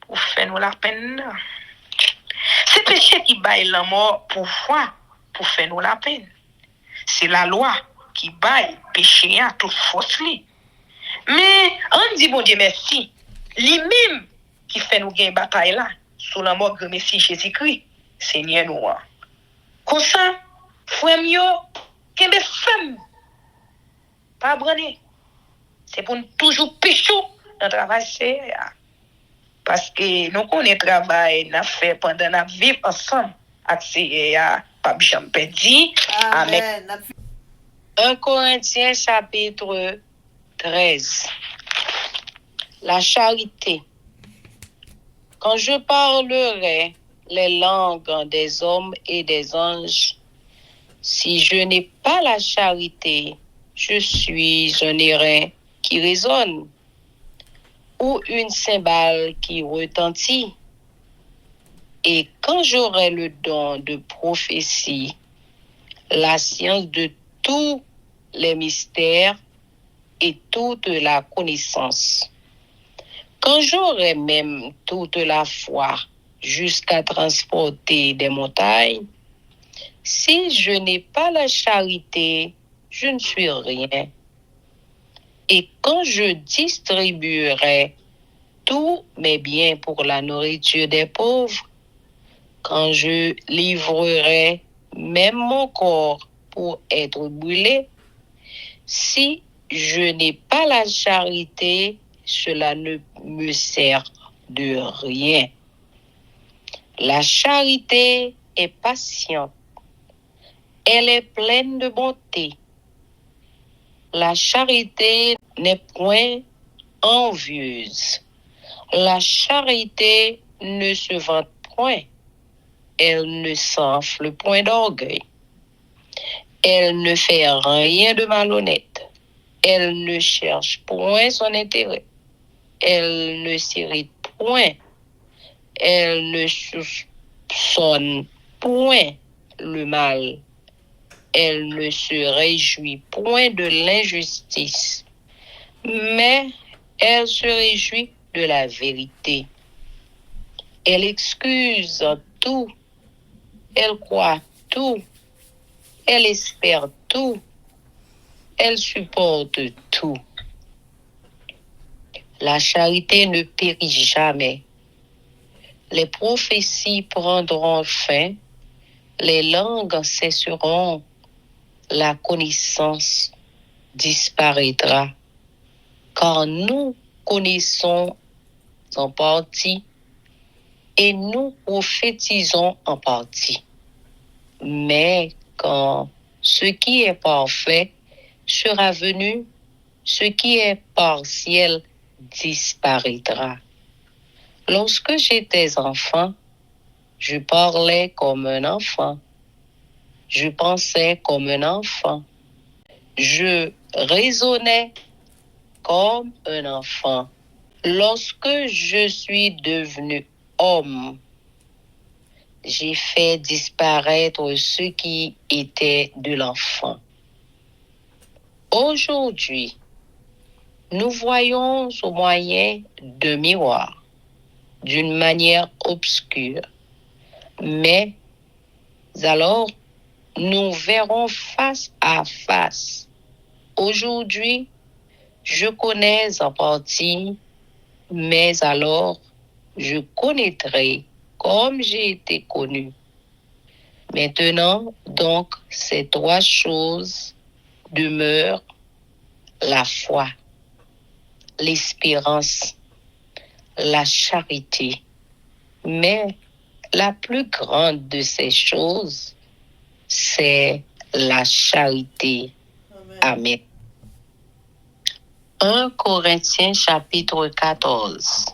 Speaker 2: pour faire nous la peine. C'est péché qui baille la mort pouvoir pour faire nous la peine. C'est la loi qui baille péché à toute force li. Mais on dit bon Dieu merci, lui-même qui fait nous gagner bataille là sous la mort de Messie Jésus-Christ, Seigneur nous. Comme ça, frère mio, kembe femme pas brûler. C'est pour nous toujours pécho dans le travail sérieux. Parce que nous connaissons le travail nous fait pendant nous vivre ensemble avec sérieux. Pas jamais perdu. Amen.
Speaker 3: 1 Corinthiens chapitre 13. La charité. Quand je parlerai les langues des hommes et des anges, si je n'ai pas la charité, je suis un airain qui résonne ou une cymbale qui retentit. Et quand j'aurai le don de prophétie, la science de tous les mystères et toute la connaissance, quand j'aurai même toute la foi jusqu'à transporter des montagnes, si je n'ai pas la charité, je ne suis rien. Et quand je distribuerai tous mes biens pour la nourriture des pauvres, quand je livrerai même mon corps pour être brûlé, si je n'ai pas la charité, cela ne me sert de rien. La charité est patiente. Elle est pleine de bonté. La charité n'est point envieuse. La charité ne se vante point. Elle ne s'enfle point d'orgueil. Elle ne fait rien de malhonnête. Elle ne cherche point son intérêt. Elle ne s'irrite point. Elle ne soupçonne point le mal. Elle ne se réjouit point de l'injustice, mais elle se réjouit de la vérité. Elle excuse tout. Elle croit tout. Elle espère tout. Elle supporte tout. La charité ne périt jamais. Les prophéties prendront fin. Les langues cesseront. La connaissance disparaîtra. Car nous connaissons en partie et nous prophétisons en partie. Mais quand ce qui est parfait sera venu, ce qui est partiel disparaîtra. Lorsque j'étais enfant, je parlais comme un enfant. Je pensais comme un enfant. Je raisonnais comme un enfant. Lorsque je suis devenu homme, j'ai fait disparaître ce qui était de l'enfant. Aujourd'hui, nous voyons au moyen de miroirs, d'une manière obscure, mais alors nous verrons face à face. Aujourd'hui, je connais en partie, mais alors je connaîtrai comme j'ai été connu. Maintenant, donc, ces trois choses demeurent: la foi, l'espérance, la charité. Mais la plus grande de ces choses, c'est la charité. Amen. 1 Corinthiens chapitre 14.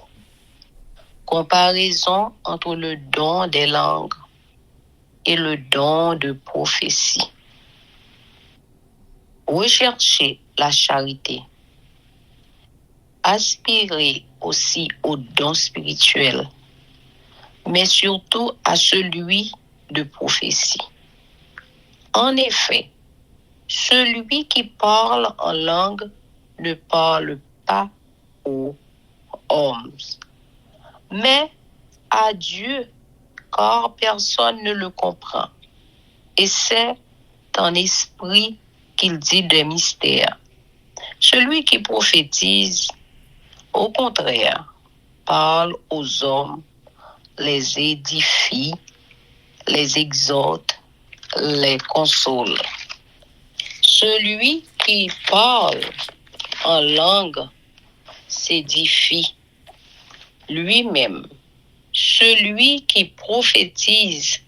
Speaker 3: Comparaison entre le don des langues et le don de prophétie. Recherchez la charité. Aspirez aussi au don spirituel, mais surtout à celui de prophétie. En effet, celui qui parle en langue ne parle pas aux hommes, mais à Dieu, car personne ne le comprend. Et c'est en esprit qu'il dit des mystères. Celui qui prophétise, au contraire, parle aux hommes, les édifie, les exhorte, les console. Celui qui parle en langue s'édifie lui-même. Celui qui prophétise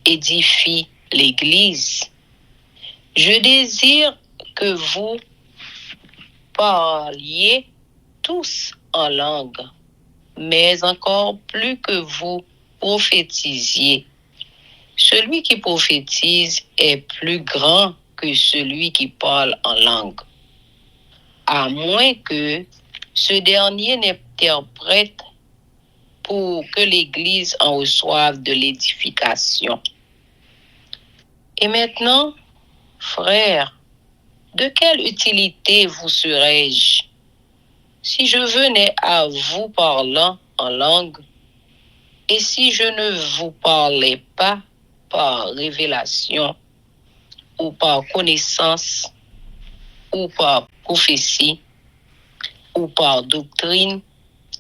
Speaker 3: édifie l'Église. Je désire que vous parliez tous en langue, mais encore plus que vous prophétisiez. Celui qui prophétise est plus grand que celui qui parle en langue, à moins que ce dernier n'interprète pour que l'Église en reçoive de l'édification. Et maintenant, frères, de quelle utilité vous serais-je si je venais à vous parlant en langue et si je ne vous parlais pas par révélation ou par connaissance ou par prophétie ou par doctrine,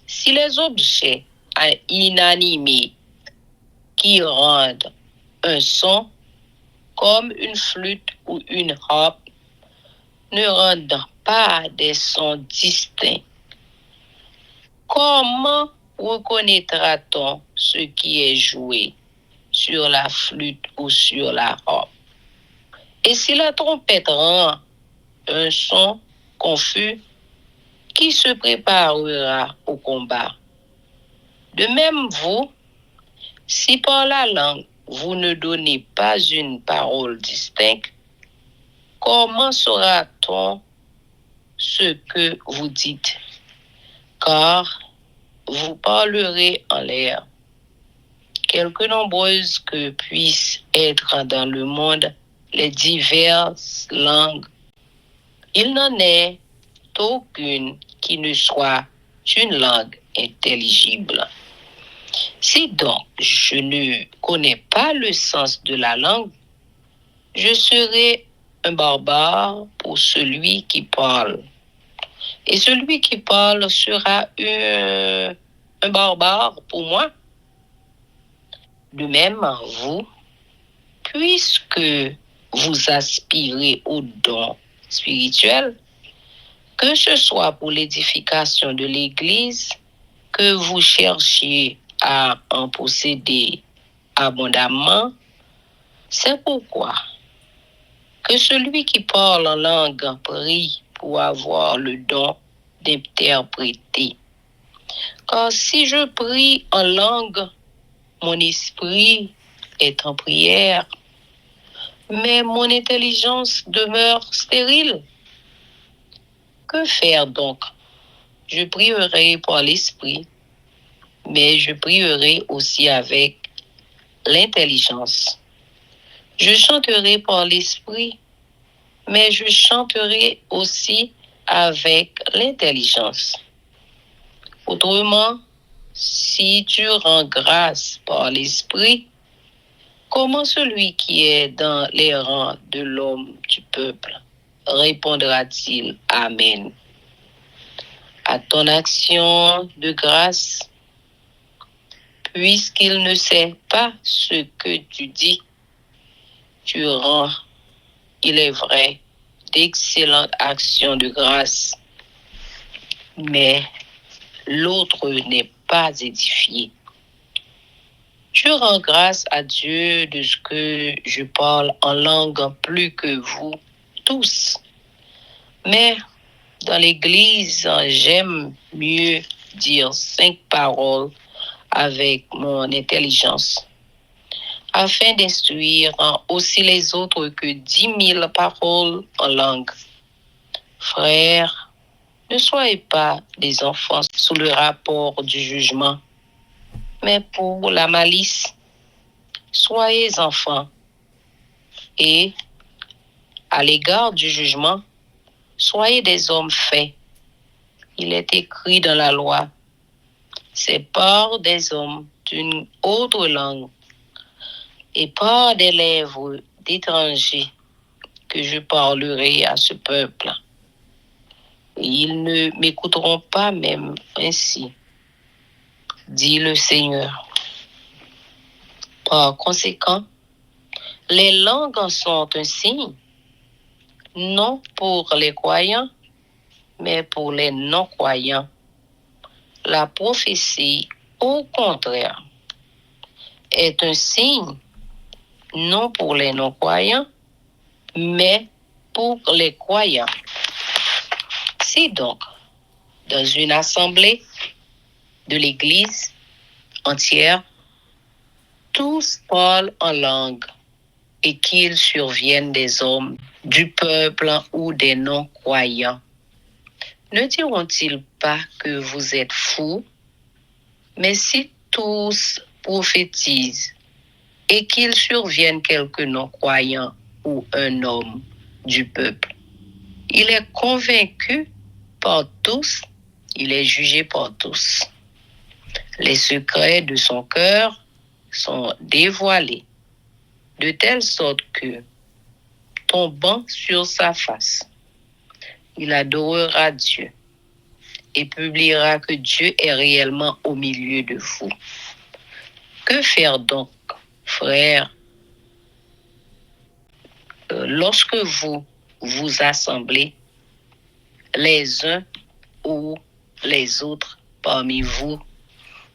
Speaker 3: si les objets inanimés qui rendent un son comme une flûte ou une harpe ne rendent pas des sons distincts, comment reconnaîtra-t-on ce qui est joué sur la flûte ou sur la harpe? Et si la trompette rend un son confus, qui se préparera au combat? De même vous, si par la langue vous ne donnez pas une parole distincte, comment saura-t-on ce que vous dites? Car vous parlerez en l'air. Quelque nombreuses que puissent être dans le monde les diverses langues, il n'en est aucune qui ne soit une langue intelligible. Si donc je ne connais pas le sens de la langue, je serai un barbare pour celui qui parle. Et celui qui parle sera un barbare pour moi. De même, vous, puisque vous aspirez au don spirituel, que ce soit pour l'édification de l'Église, que vous cherchiez à en posséder abondamment, c'est pourquoi que celui qui parle en langue prie pour avoir le don d'interpréter. Car si je prie en langue, mon esprit est en prière, mais mon intelligence demeure stérile. Que faire donc? Je prierai par l'esprit, mais je prierai aussi avec l'intelligence. Je chanterai par l'esprit, mais je chanterai aussi avec l'intelligence. Autrement, si tu rends grâce par l'esprit, comment celui qui est dans les rangs de l'homme du peuple répondra-t-il Amen à ton action de grâce, puisqu'il ne sait pas ce que tu dis, tu rends, il est vrai, d'excellentes actions de grâce, mais l'autre n'est pas édifié. Je rends grâce à Dieu de ce que je parle en langue plus que vous tous. Mais dans l'Église, j'aime mieux dire 5 paroles avec mon intelligence, afin d'instruire aussi les autres que 10 000 paroles en langue. Frères, ne soyez pas des enfants sous le rapport du jugement, mais pour la malice, soyez enfants. Et à l'égard du jugement, soyez des hommes faits. Il est écrit dans la loi, c'est par des hommes d'une autre langue et par des lèvres d'étrangers que je parlerai à ce peuple. Et ils ne m'écouteront pas même ainsi, dit le Seigneur. Par conséquent, les langues sont un signe, non pour les croyants, mais pour les non-croyants. La prophétie, au contraire, est un signe, non pour les non-croyants, mais pour les croyants. Si donc, dans une assemblée de l'Église entière, tous parlent en langue et qu'il survienne des hommes du peuple ou des non-croyants, ne diront-ils pas que vous êtes fous? Mais si tous prophétisent et qu'il survienne quelques non-croyants ou un homme du peuple, il est convaincu par tous, il est jugé par tous. Les secrets de son cœur sont dévoilés, de telle sorte que, tombant sur sa face, il adorera Dieu et publiera que Dieu est réellement au milieu de vous. Que faire donc, frères, lorsque vous vous assemblez, les uns ou les autres parmi vous,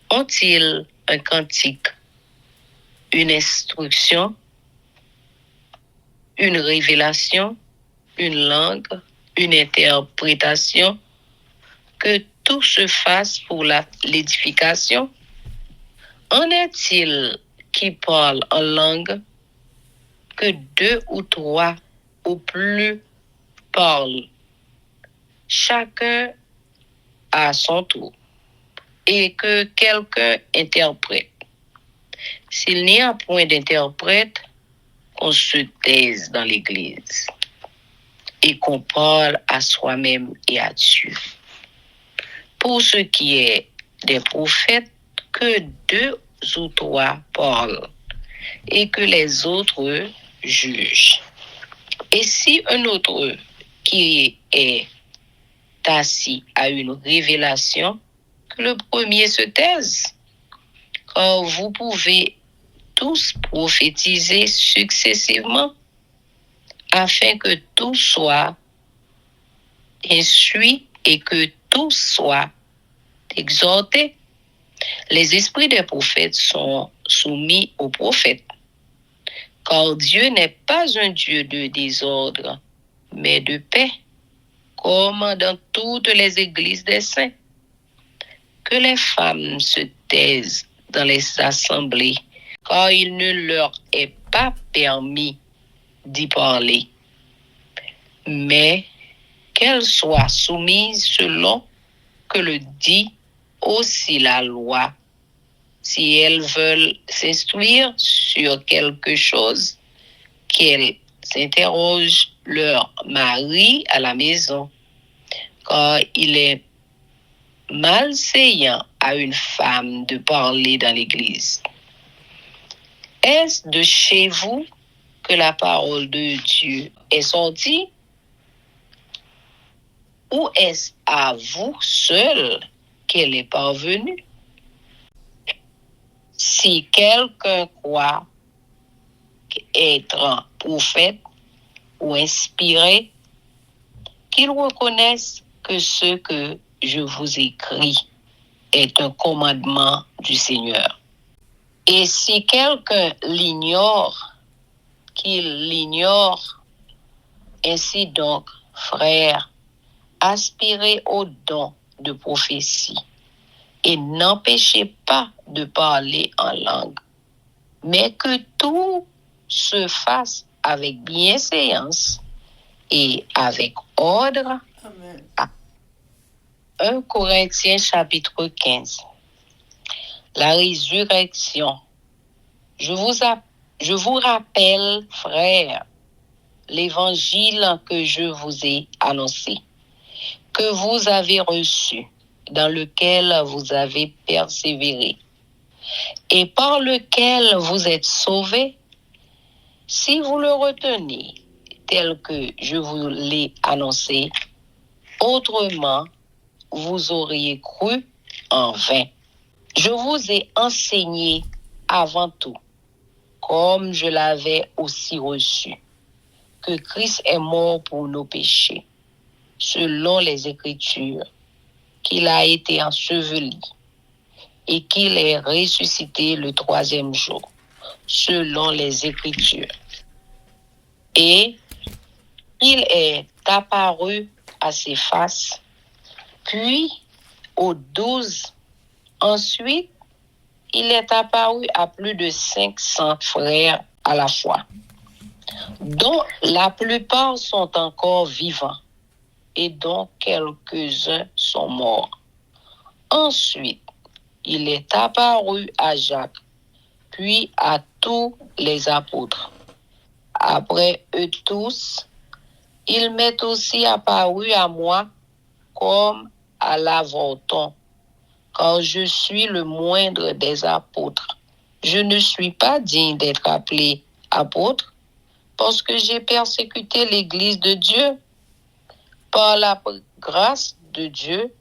Speaker 3: ont-ils un cantique, une instruction, une révélation, une langue, une interprétation, que tout se fasse pour l'édification? En est-il qui parle en langue, que 2 ou 3 ou plus parlent, chacun à son tour, et que quelqu'un interprète? S'il n'y a point d'interprète, qu'on se taise dans l'Église et qu'on parle à soi-même et à Dieu. Pour ce qui est des prophètes, que 2 ou 3 parlent et que les autres jugent. Et si un autre qui est assis à une révélation, que le premier se taise, car vous pouvez tous prophétiser successivement, afin que tout soit instruit et que tout soit exhorté. Les esprits des prophètes sont soumis aux prophètes, car Dieu n'est pas un Dieu de désordre, mais de paix, comme dans toutes les églises des saints. Que les femmes se taisent dans les assemblées, car il ne leur est pas permis d'y parler, mais qu'elles soient soumises selon que le dit aussi la loi, si elles veulent s'instruire sur quelque chose, qu'elles interrogent leur mari à la maison, car il est malséant à une femme de parler dans l'église. Est-ce de chez vous que la parole de Dieu est sortie? Ou est-ce à vous seul qu'elle est parvenue? Si quelqu'un croit être un prophète ou inspiré, qu'il reconnaisse que ce que je vous écris est un commandement du Seigneur. Et si quelqu'un l'ignore, qu'il l'ignore. Ainsi donc, frères, aspirez au don de prophétie et n'empêchez pas de parler en langue, mais que tout se fasse avec bienséance et avec ordre.
Speaker 1: Amen.
Speaker 3: 1 Corinthiens chapitre 15. La résurrection. Je vous rappelle, frères, l'évangile que je vous ai annoncé, que vous avez reçu, dans lequel vous avez persévéré, et par lequel vous êtes sauvés, si vous le retenez tel que je vous l'ai annoncé, autrement, vous auriez cru en vain. Je vous ai enseigné avant tout, comme je l'avais aussi reçu, que Christ est mort pour nos péchés, selon les Écritures, qu'il a été enseveli et qu'il est ressuscité le 3e jour, selon les Écritures. Et il est apparu à ses faces, puis aux 12. Ensuite, il est apparu à plus de 500 frères à la fois, dont la plupart sont encore vivants et dont quelques-uns sont morts. Ensuite, il est apparu à Jacques, puis à tous les apôtres. Après eux tous, il m'est aussi apparu à moi comme à l'avorton, car je suis le moindre des apôtres. Je ne suis pas digne d'être appelé apôtre, parce que j'ai persécuté l'Église de Dieu. Par la grâce de Dieu,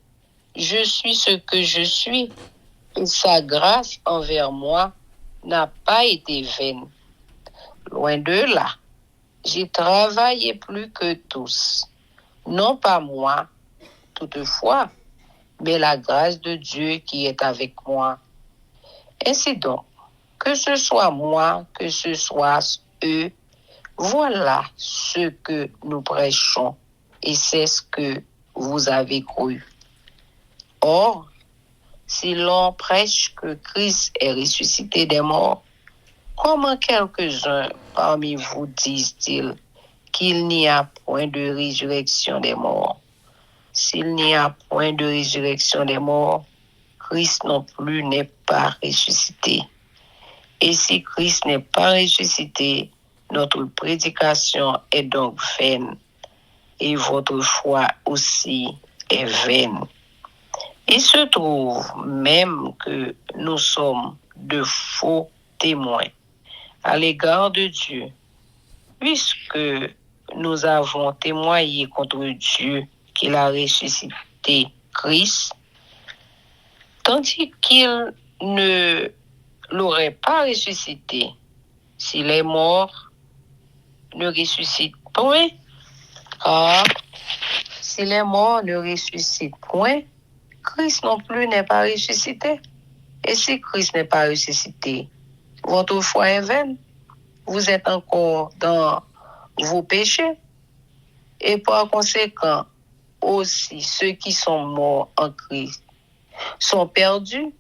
Speaker 3: je suis ce que je suis, et sa grâce envers moi n'a pas été vaine. Loin de là, j'ai travaillé plus que tous, non pas moi, toutefois, mais la grâce de Dieu qui est avec moi. Ainsi donc, que ce soit moi, que ce soit eux, voilà ce que nous prêchons, et c'est ce que vous avez cru. Or, si l'on prêche que Christ est ressuscité des morts, comment quelques-uns parmi vous disent-ils qu'il n'y a point de résurrection des morts? S'il n'y a point de résurrection des morts, Christ non plus n'est pas ressuscité. Et si Christ n'est pas ressuscité, notre prédication est donc vaine, et votre foi aussi est vaine. Il se trouve même que nous sommes de faux témoins à l'égard de Dieu, puisque nous avons témoigné contre Dieu qu'il a ressuscité Christ, tandis qu'il ne l'aurait pas ressuscité si les morts ne ressuscitent point. Car si les morts ne ressuscitent point, Christ non plus n'est pas ressuscité. Et si Christ n'est pas ressuscité, votre foi est vaine. Vous êtes encore dans vos péchés. Et par conséquent, aussi ceux qui sont morts en Christ sont perdus.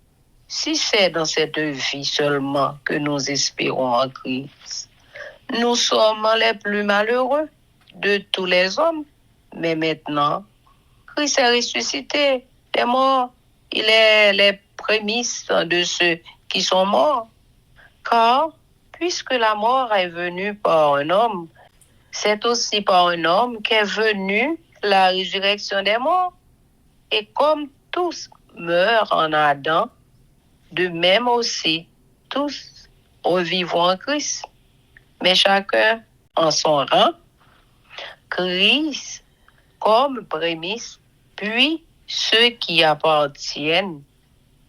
Speaker 3: Si c'est dans cette vie seulement que nous espérons en Christ, nous sommes les plus malheureux de tous les hommes. Mais maintenant, Christ est ressuscité des morts. Il est les prémices de ceux qui sont morts. Car, puisque la mort est venue par un homme, c'est aussi par un homme qu'est venue la résurrection des morts. Et comme tous meurent en Adam, de même aussi tous revivront en Christ. Mais chacun en son rang, Christ comme prémisse, puis ceux qui appartiennent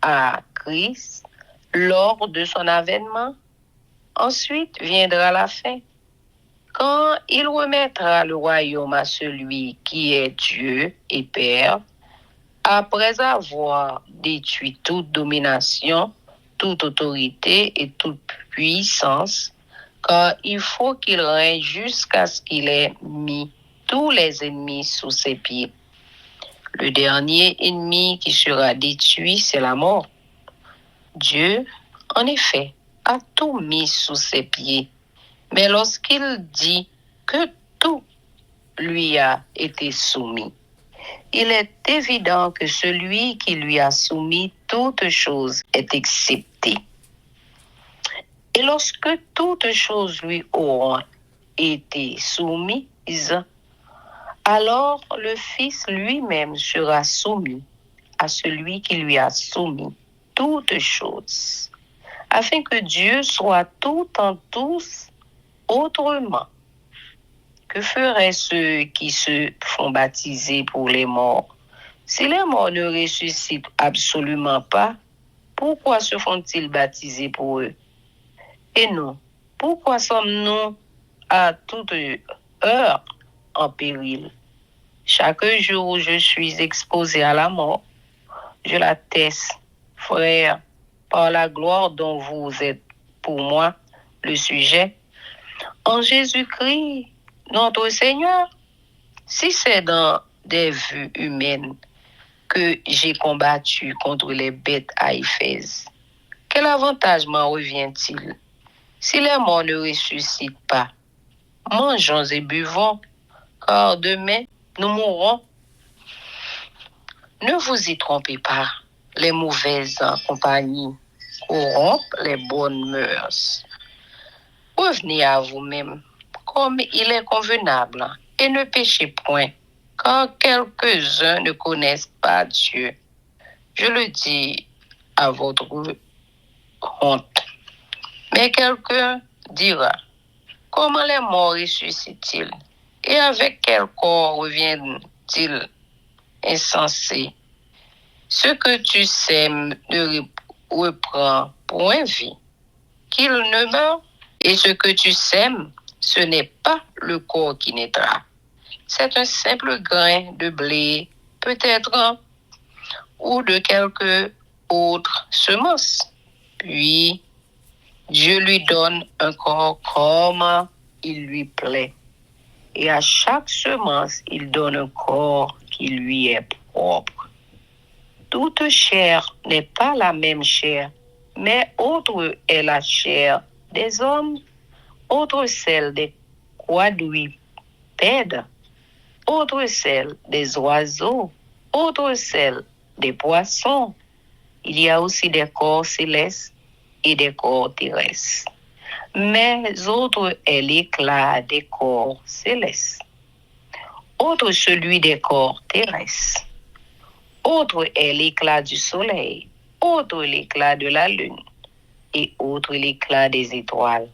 Speaker 3: à Christ lors de son avènement. Ensuite viendra la fin, quand il remettra le royaume à celui qui est Dieu et Père, après avoir détruit toute domination, toute autorité et toute puissance, car il faut qu'il règne jusqu'à ce qu'il ait mis tous les ennemis sous ses pieds. Le dernier ennemi qui sera détruit, c'est la mort. Dieu, en effet, a tout mis sous ses pieds. Mais lorsqu'il dit que tout lui a été soumis, il est évident que celui qui lui a soumis toute chose est excepté. Et lorsque toutes choses lui auront été soumises, alors le Fils lui-même sera soumis à celui qui lui a soumis toutes choses, afin que Dieu soit tout en tous. Autrement, que feraient ceux qui se font baptiser pour les morts? Si les morts ne ressuscitent absolument pas, pourquoi se font-ils baptiser pour eux? Et nous, pourquoi sommes-nous à toute heure en péril? Chaque jour où je suis exposé à la mort, je l'atteste, frère, par la gloire dont vous êtes pour moi le sujet, en Jésus-Christ, notre Seigneur. Si c'est dans des vues humaines que j'ai combattu contre les bêtes à Éphèse, quel avantage m'en revient-il? Si les morts ne ressuscitent pas, mangeons et buvons, car demain nous mourrons. Ne vous y trompez pas, les mauvaises compagnies corrompent les bonnes mœurs. Revenez à vous-même comme il est convenable et ne péchez point, car quelques-uns ne connaissent pas Dieu. Je le dis à votre honte. Mais quelqu'un dira, comment les morts ressuscitent-ils? Et avec quel corps reviennent-ils insensés? Ce que tu sèmes ne reprend point vie, qu'il ne meure. Et ce que tu sèmes, ce n'est pas le corps qui naîtra. C'est un simple grain de blé, peut-être, ou de quelque autre semence. Puis, Dieu lui donne un corps comme il lui plaît. Et à chaque semence, il donne un corps qui lui est propre. Toute chair n'est pas la même chair, mais autre est la chair des hommes, autre celle des quadrupèdes, autre celle des oiseaux, autre celle des poissons. Il y a aussi des corps célestes et des corps terrestres. Mais autre est l'éclat des corps célestes, autre celui des corps terrestres, autre est l'éclat du soleil, autre l'éclat de la lune, et autre l'éclat des étoiles.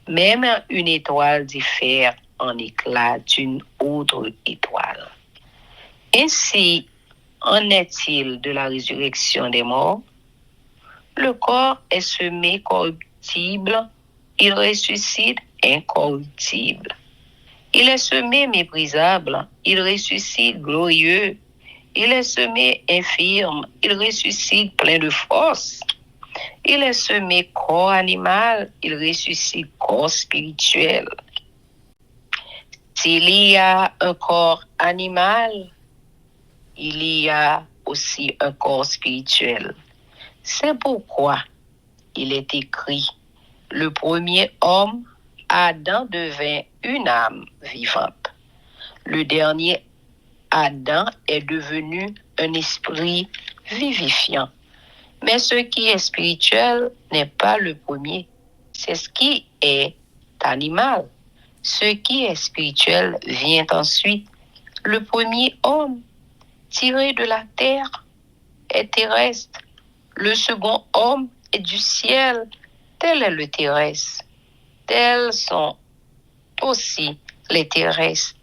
Speaker 3: Même une étoile diffère en éclat d'une autre étoile. Ainsi en est-il de la résurrection des morts? Le corps est semé corruptible, il ressuscite incorruptible. Il est semé méprisable, il ressuscite glorieux. Il est semé infirme, il ressuscite plein de force. Il est semé corps animal, il ressuscite corps spirituel. S'il y a un corps animal, il y a aussi un corps spirituel. C'est pourquoi il est écrit, le premier homme, Adam, devint une âme vivante. Le dernier Adam est devenu un esprit vivifiant. Mais ce qui est spirituel n'est pas le premier. c'est ce qui est animal. Ce qui est spirituel vient ensuite. Le premier homme, tiré de la terre, est terrestre. Le second homme est du ciel. Tel est le terrestre. Tels sont aussi les terrestres.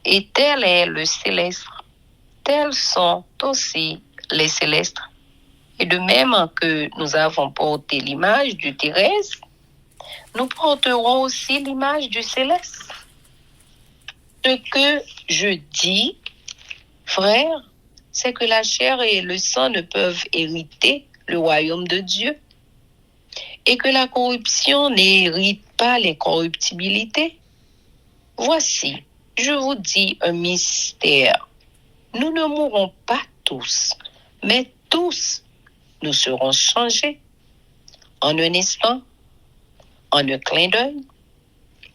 Speaker 3: Et tel est le céleste. Tels sont aussi les célestes. Et de même que nous avons porté l'image du terrestre, nous porterons aussi l'image du céleste. Ce que je dis, frère, c'est que la chair et le sang ne peuvent hériter le royaume de Dieu et que la corruption n'hérite pas l'incorruptibilité. Voici, je vous dis un mystère. Nous ne mourrons pas tous, mais tous nous serons changés en un instant, en un clin d'œil,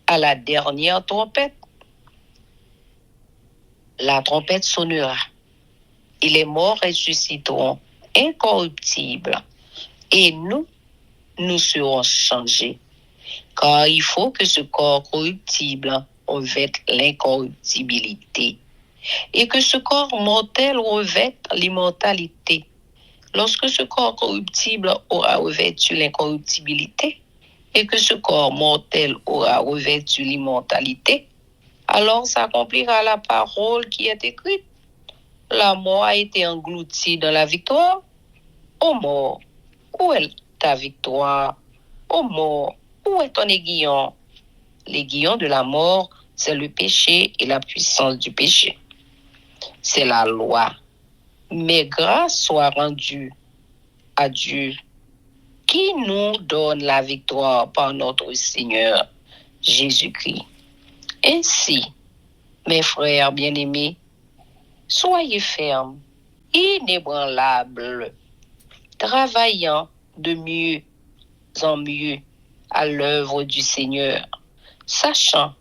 Speaker 3: à la dernière trompette. La trompette sonnera et les morts ressusciteront incorruptibles et nous serons changés. Car il faut que ce corps corruptible revête l'incorruptibilité et que ce corps mortel revête l'immortalité. Lorsque ce corps corruptible aura revêtu l'incorruptibilité et que ce corps mortel aura revêtu l'immortalité, alors s'accomplira la parole qui est écrite. La mort a été engloutie dans la victoire. Ô mort, où est ta victoire? Ô mort, où est ton aiguillon? L'aiguillon de la mort, c'est le péché et la puissance du péché. C'est la loi. Mais grâce soit rendue à Dieu, qui nous donne la victoire par notre Seigneur Jésus-Christ. Ainsi, mes frères bien-aimés, soyez fermes, inébranlables, travaillant de mieux en mieux à l'œuvre du Seigneur, sachant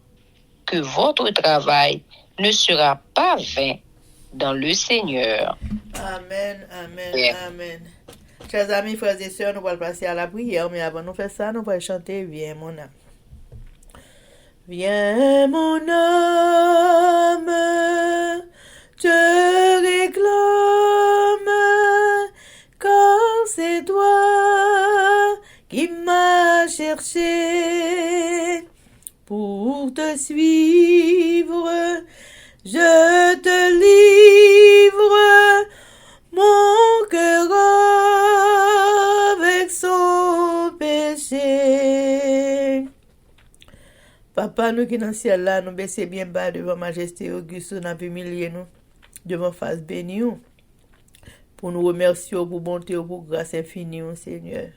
Speaker 3: que votre travail ne sera pas vain dans le Seigneur.
Speaker 1: Amen, amen,
Speaker 3: Ouais.
Speaker 1: amen. Chers amis, frères et sœurs, nous allons passer à la prière, mais avant de faire ça, nous allons chanter Viens mon âme. Viens mon âme, je réclame, car c'est toi qui m'as cherché pour te suivre. Je te livre mon cœur avec son péché. Papa, nous qui dans le ciel là, nous baissons bien bas devant Majesté Auguste, nous avons humilié nous devant face bénie pour nous remercier pour bonté, pour grâce infinie, Seigneur.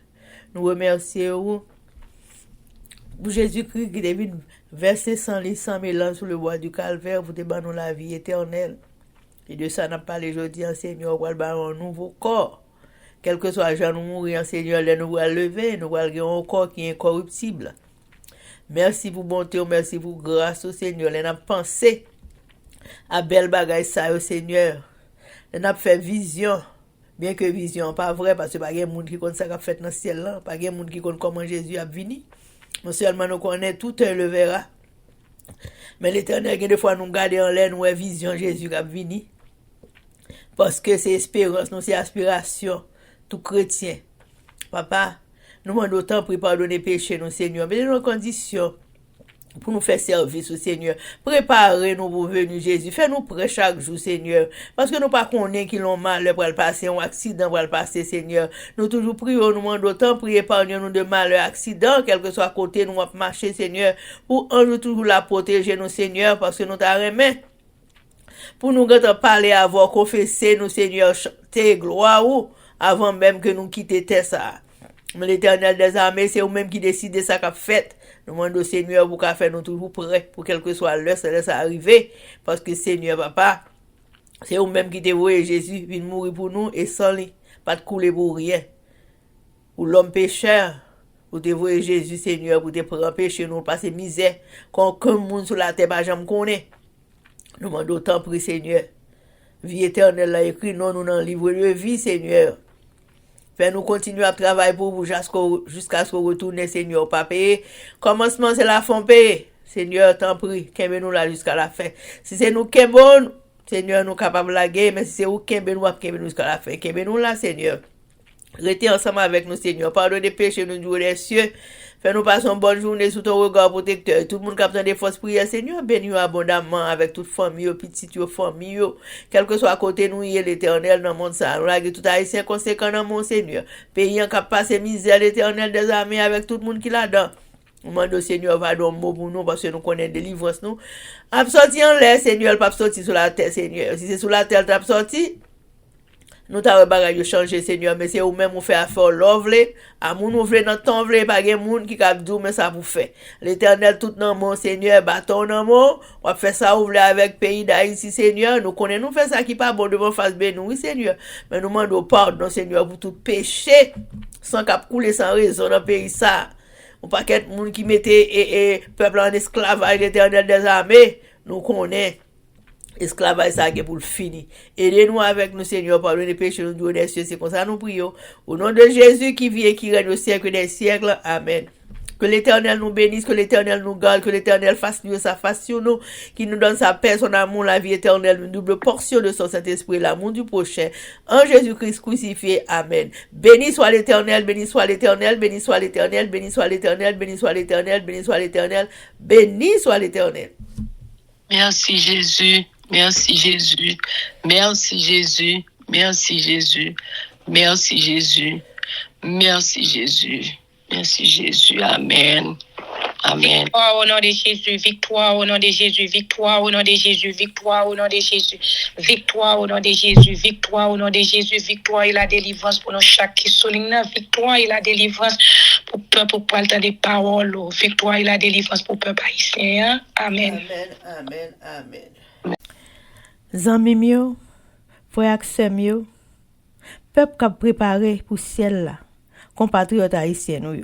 Speaker 1: Nous remercions pour Jésus-Christ qui devait verser 100 000 ans sur le bois du calvaire pour te donner la vie éternelle. Et de ça, n'a parlé aujourd'hui, Seigneur, pour avoir un nouveau corps. Quel que soit le jour nous mourir, Seigneur, nous allons lever, nous allons un corps qui est incorruptible. Merci pour bonté, merci pour grâce, Seigneur. Nous avons pensé à belle bagaille ça, Seigneur. Nous avons fait vision. Bien que vision pas vrai, parce que pas de monde qui connaît ça qu'a fait dans le ciel là, pas de monde qui connaît comment Jésus a venu. Non seulement nous connaissons, tout un le verra. Mais l'Éternel, des fois, nous garder en l'air, nous avons vision Jésus qui a venu. Parce que c'est espérance, nous, c'est aspiration, tout chrétien. Papa, nous demandons autant pour pardonner péché, nous, Seigneur. Mais dans nos conditions, pour nous faire service au Seigneur. Préparez-nous pour venir Jésus. Fais-nous prêts chaque jour, Seigneur. Parce que nous pas connaissons qui l'ont mal pour le passer, un accident pour le passer, Seigneur. Nous toujours prions, nous demandons autant prier épargnez-nous de malheur, accident, quel que soit à côté, nous allons marcher, Seigneur. Pour un jour toujours la protéger, nous, Seigneur, parce que nous t'arrêtons. Pour nous parler, avoir confessé, nous, Seigneur, chanter gloire ou avant même que nous quittions ça. Mais l'Éternel des armées, c'est vous-même qui décidez ça qu'a fait. Nous demandons au Seigneur pour qu'à faire nous toujours prêts pour quel que soit l'heure, ça laisse arriver. Parce que Seigneur, papa, c'est vous-même qui t'envoyez Jésus, vient mourir pour nous et sans lui, pas de couler pour rien. Pour l'homme pécheur, pour t'envoyer Jésus, Seigneur, pour te prendre péché, nous passer misère, qu'aucun monde sur la terre, pas jamais connaît. Nous demandons autant pour Seigneur. Vie éternelle, là, écrit, non, nous dans le livre de vie, Seigneur. Fais-nous continuer à travailler pour vous jusqu'à ce qu'on retourne, Seigneur, pas payer. Commencement, c'est la fin payer. Seigneur, t'en prie, qu'aime nous là jusqu'à la fin. Si c'est nous qui bon, Seigneur, nous capables de laguer, mais si c'est vous qui nous jusqu'à la fin. Qu'aime nous là, Seigneur. Restez ensemble avec nous, Seigneur. Pardonnez péchés, nous jouer des cieux. Fais-nous passer une bonne journée sous ton regard protecteur. Tout le monde qui a besoin des forces prières, Seigneur, bénis-nous abondamment avec toute famille, petite famille, quel que soit à côté nous, il est l'Éternel dans le monde ça. Nous avons tout haïtien conséquent dans mon Seigneur. Pays en cap passer misère, l'Éternel des armées avec tout le monde qui là-dedans. Nous demandons, Seigneur, va donner un mot pour nous parce que nous connaissons délivrance nous. Absorti en l'air, Seigneur, pas sorti sur la terre, Seigneur. Si c'est sur la terre, t'as sorti. Nous t'avons bagage changer, Seigneur, mais c'est vous-même vous fait affaire lovely. À moun nous voulons notre temps voulez pas gen moun qui cap dou mais ça vous fait. L'Éternel tout dans mon Seigneur, bâton dans mon, on fait ça vous voulez avec pays d'Haïti, Seigneur. Nous connaissons nous fait ça qui pas bon devant face ben nous, oui, Seigneur. Mais nous demandons pardon, Seigneur, pour tout péché sans cap couler sans raison dans pays ça. On pas qu'être moun qui mettait peuple en esclavage, l'Éternel des armées. Nous connaissons esclavage ça qui est pour le fini. Aidez-nous avec nous, Seigneur, pardonnez les péchés, nous Dieu des cieux, c'est comme ça nous prions. Au nom de Jésus qui vit et qui règne au siècle des siècles. Amen. Que l'Éternel nous bénisse, que l'Éternel nous garde, que l'Éternel fasse mieux sa face sur nous, qu'il nous donne sa paix, son amour, la vie éternelle, une double portion de son Saint-Esprit, l'amour du prochain, en Jésus-Christ crucifié. Amen. Béni soit l'Éternel, béni soit l'Éternel, béni soit l'Éternel, béni soit l'Éternel, béni soit l'Éternel, béni soit l'Éternel, béni soit l'Éternel.
Speaker 3: Merci Jésus. Merci Jésus. Merci Jésus. Merci Jésus. Merci Jésus. Merci Jésus. Merci Jésus. Amen. Amen.
Speaker 2: Victoire au nom de Jésus, victoire au nom de Jésus, victoire au nom de Jésus, victoire au nom de Jésus, victoire au nom de Jésus, victoire au nom de Jésus, victoire et la délivrance pour nous chaque qui souligne, victoire et la délivrance pour peuple pour parler des paroles, victoire et la délivrance pour peuple haïtien. Amen.
Speaker 1: Amen, amen, amen. Zami mio, frère Axel peuple qui a préparé pour ciel là, compatriotes haïtiens nous.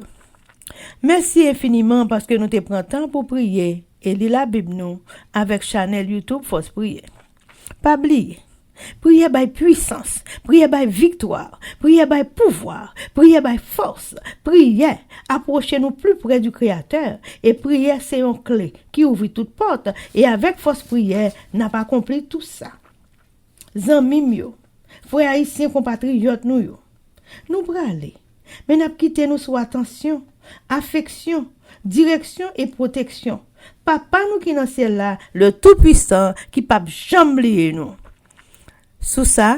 Speaker 1: Merci infiniment parce que nous te prenons temps pour prier et lire la Bible nous avec channel YouTube Force Prière. Pas oublier, prier by puissance, prier by victoire, prier by pouvoir, prier by force, prier, approchez-nous plus près du Créateur et prier c'est une clé qui ouvre toute porte et avec force prière n'a pas accompli tout ça. Zanmi mio, frères haïtiens compatriotes nous braler, mais n'a quitté nous sous attention. Affection, direction et protection. Papa nous qui dans ciel là, le tout-puissant qui pas jamais nous. Sous ça,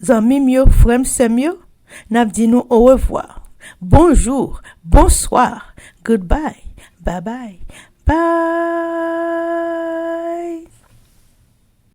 Speaker 1: zanmi mio, frère semio, n'a dit nous au revoir. Bonjour, bonsoir, goodbye, bye bye, bye.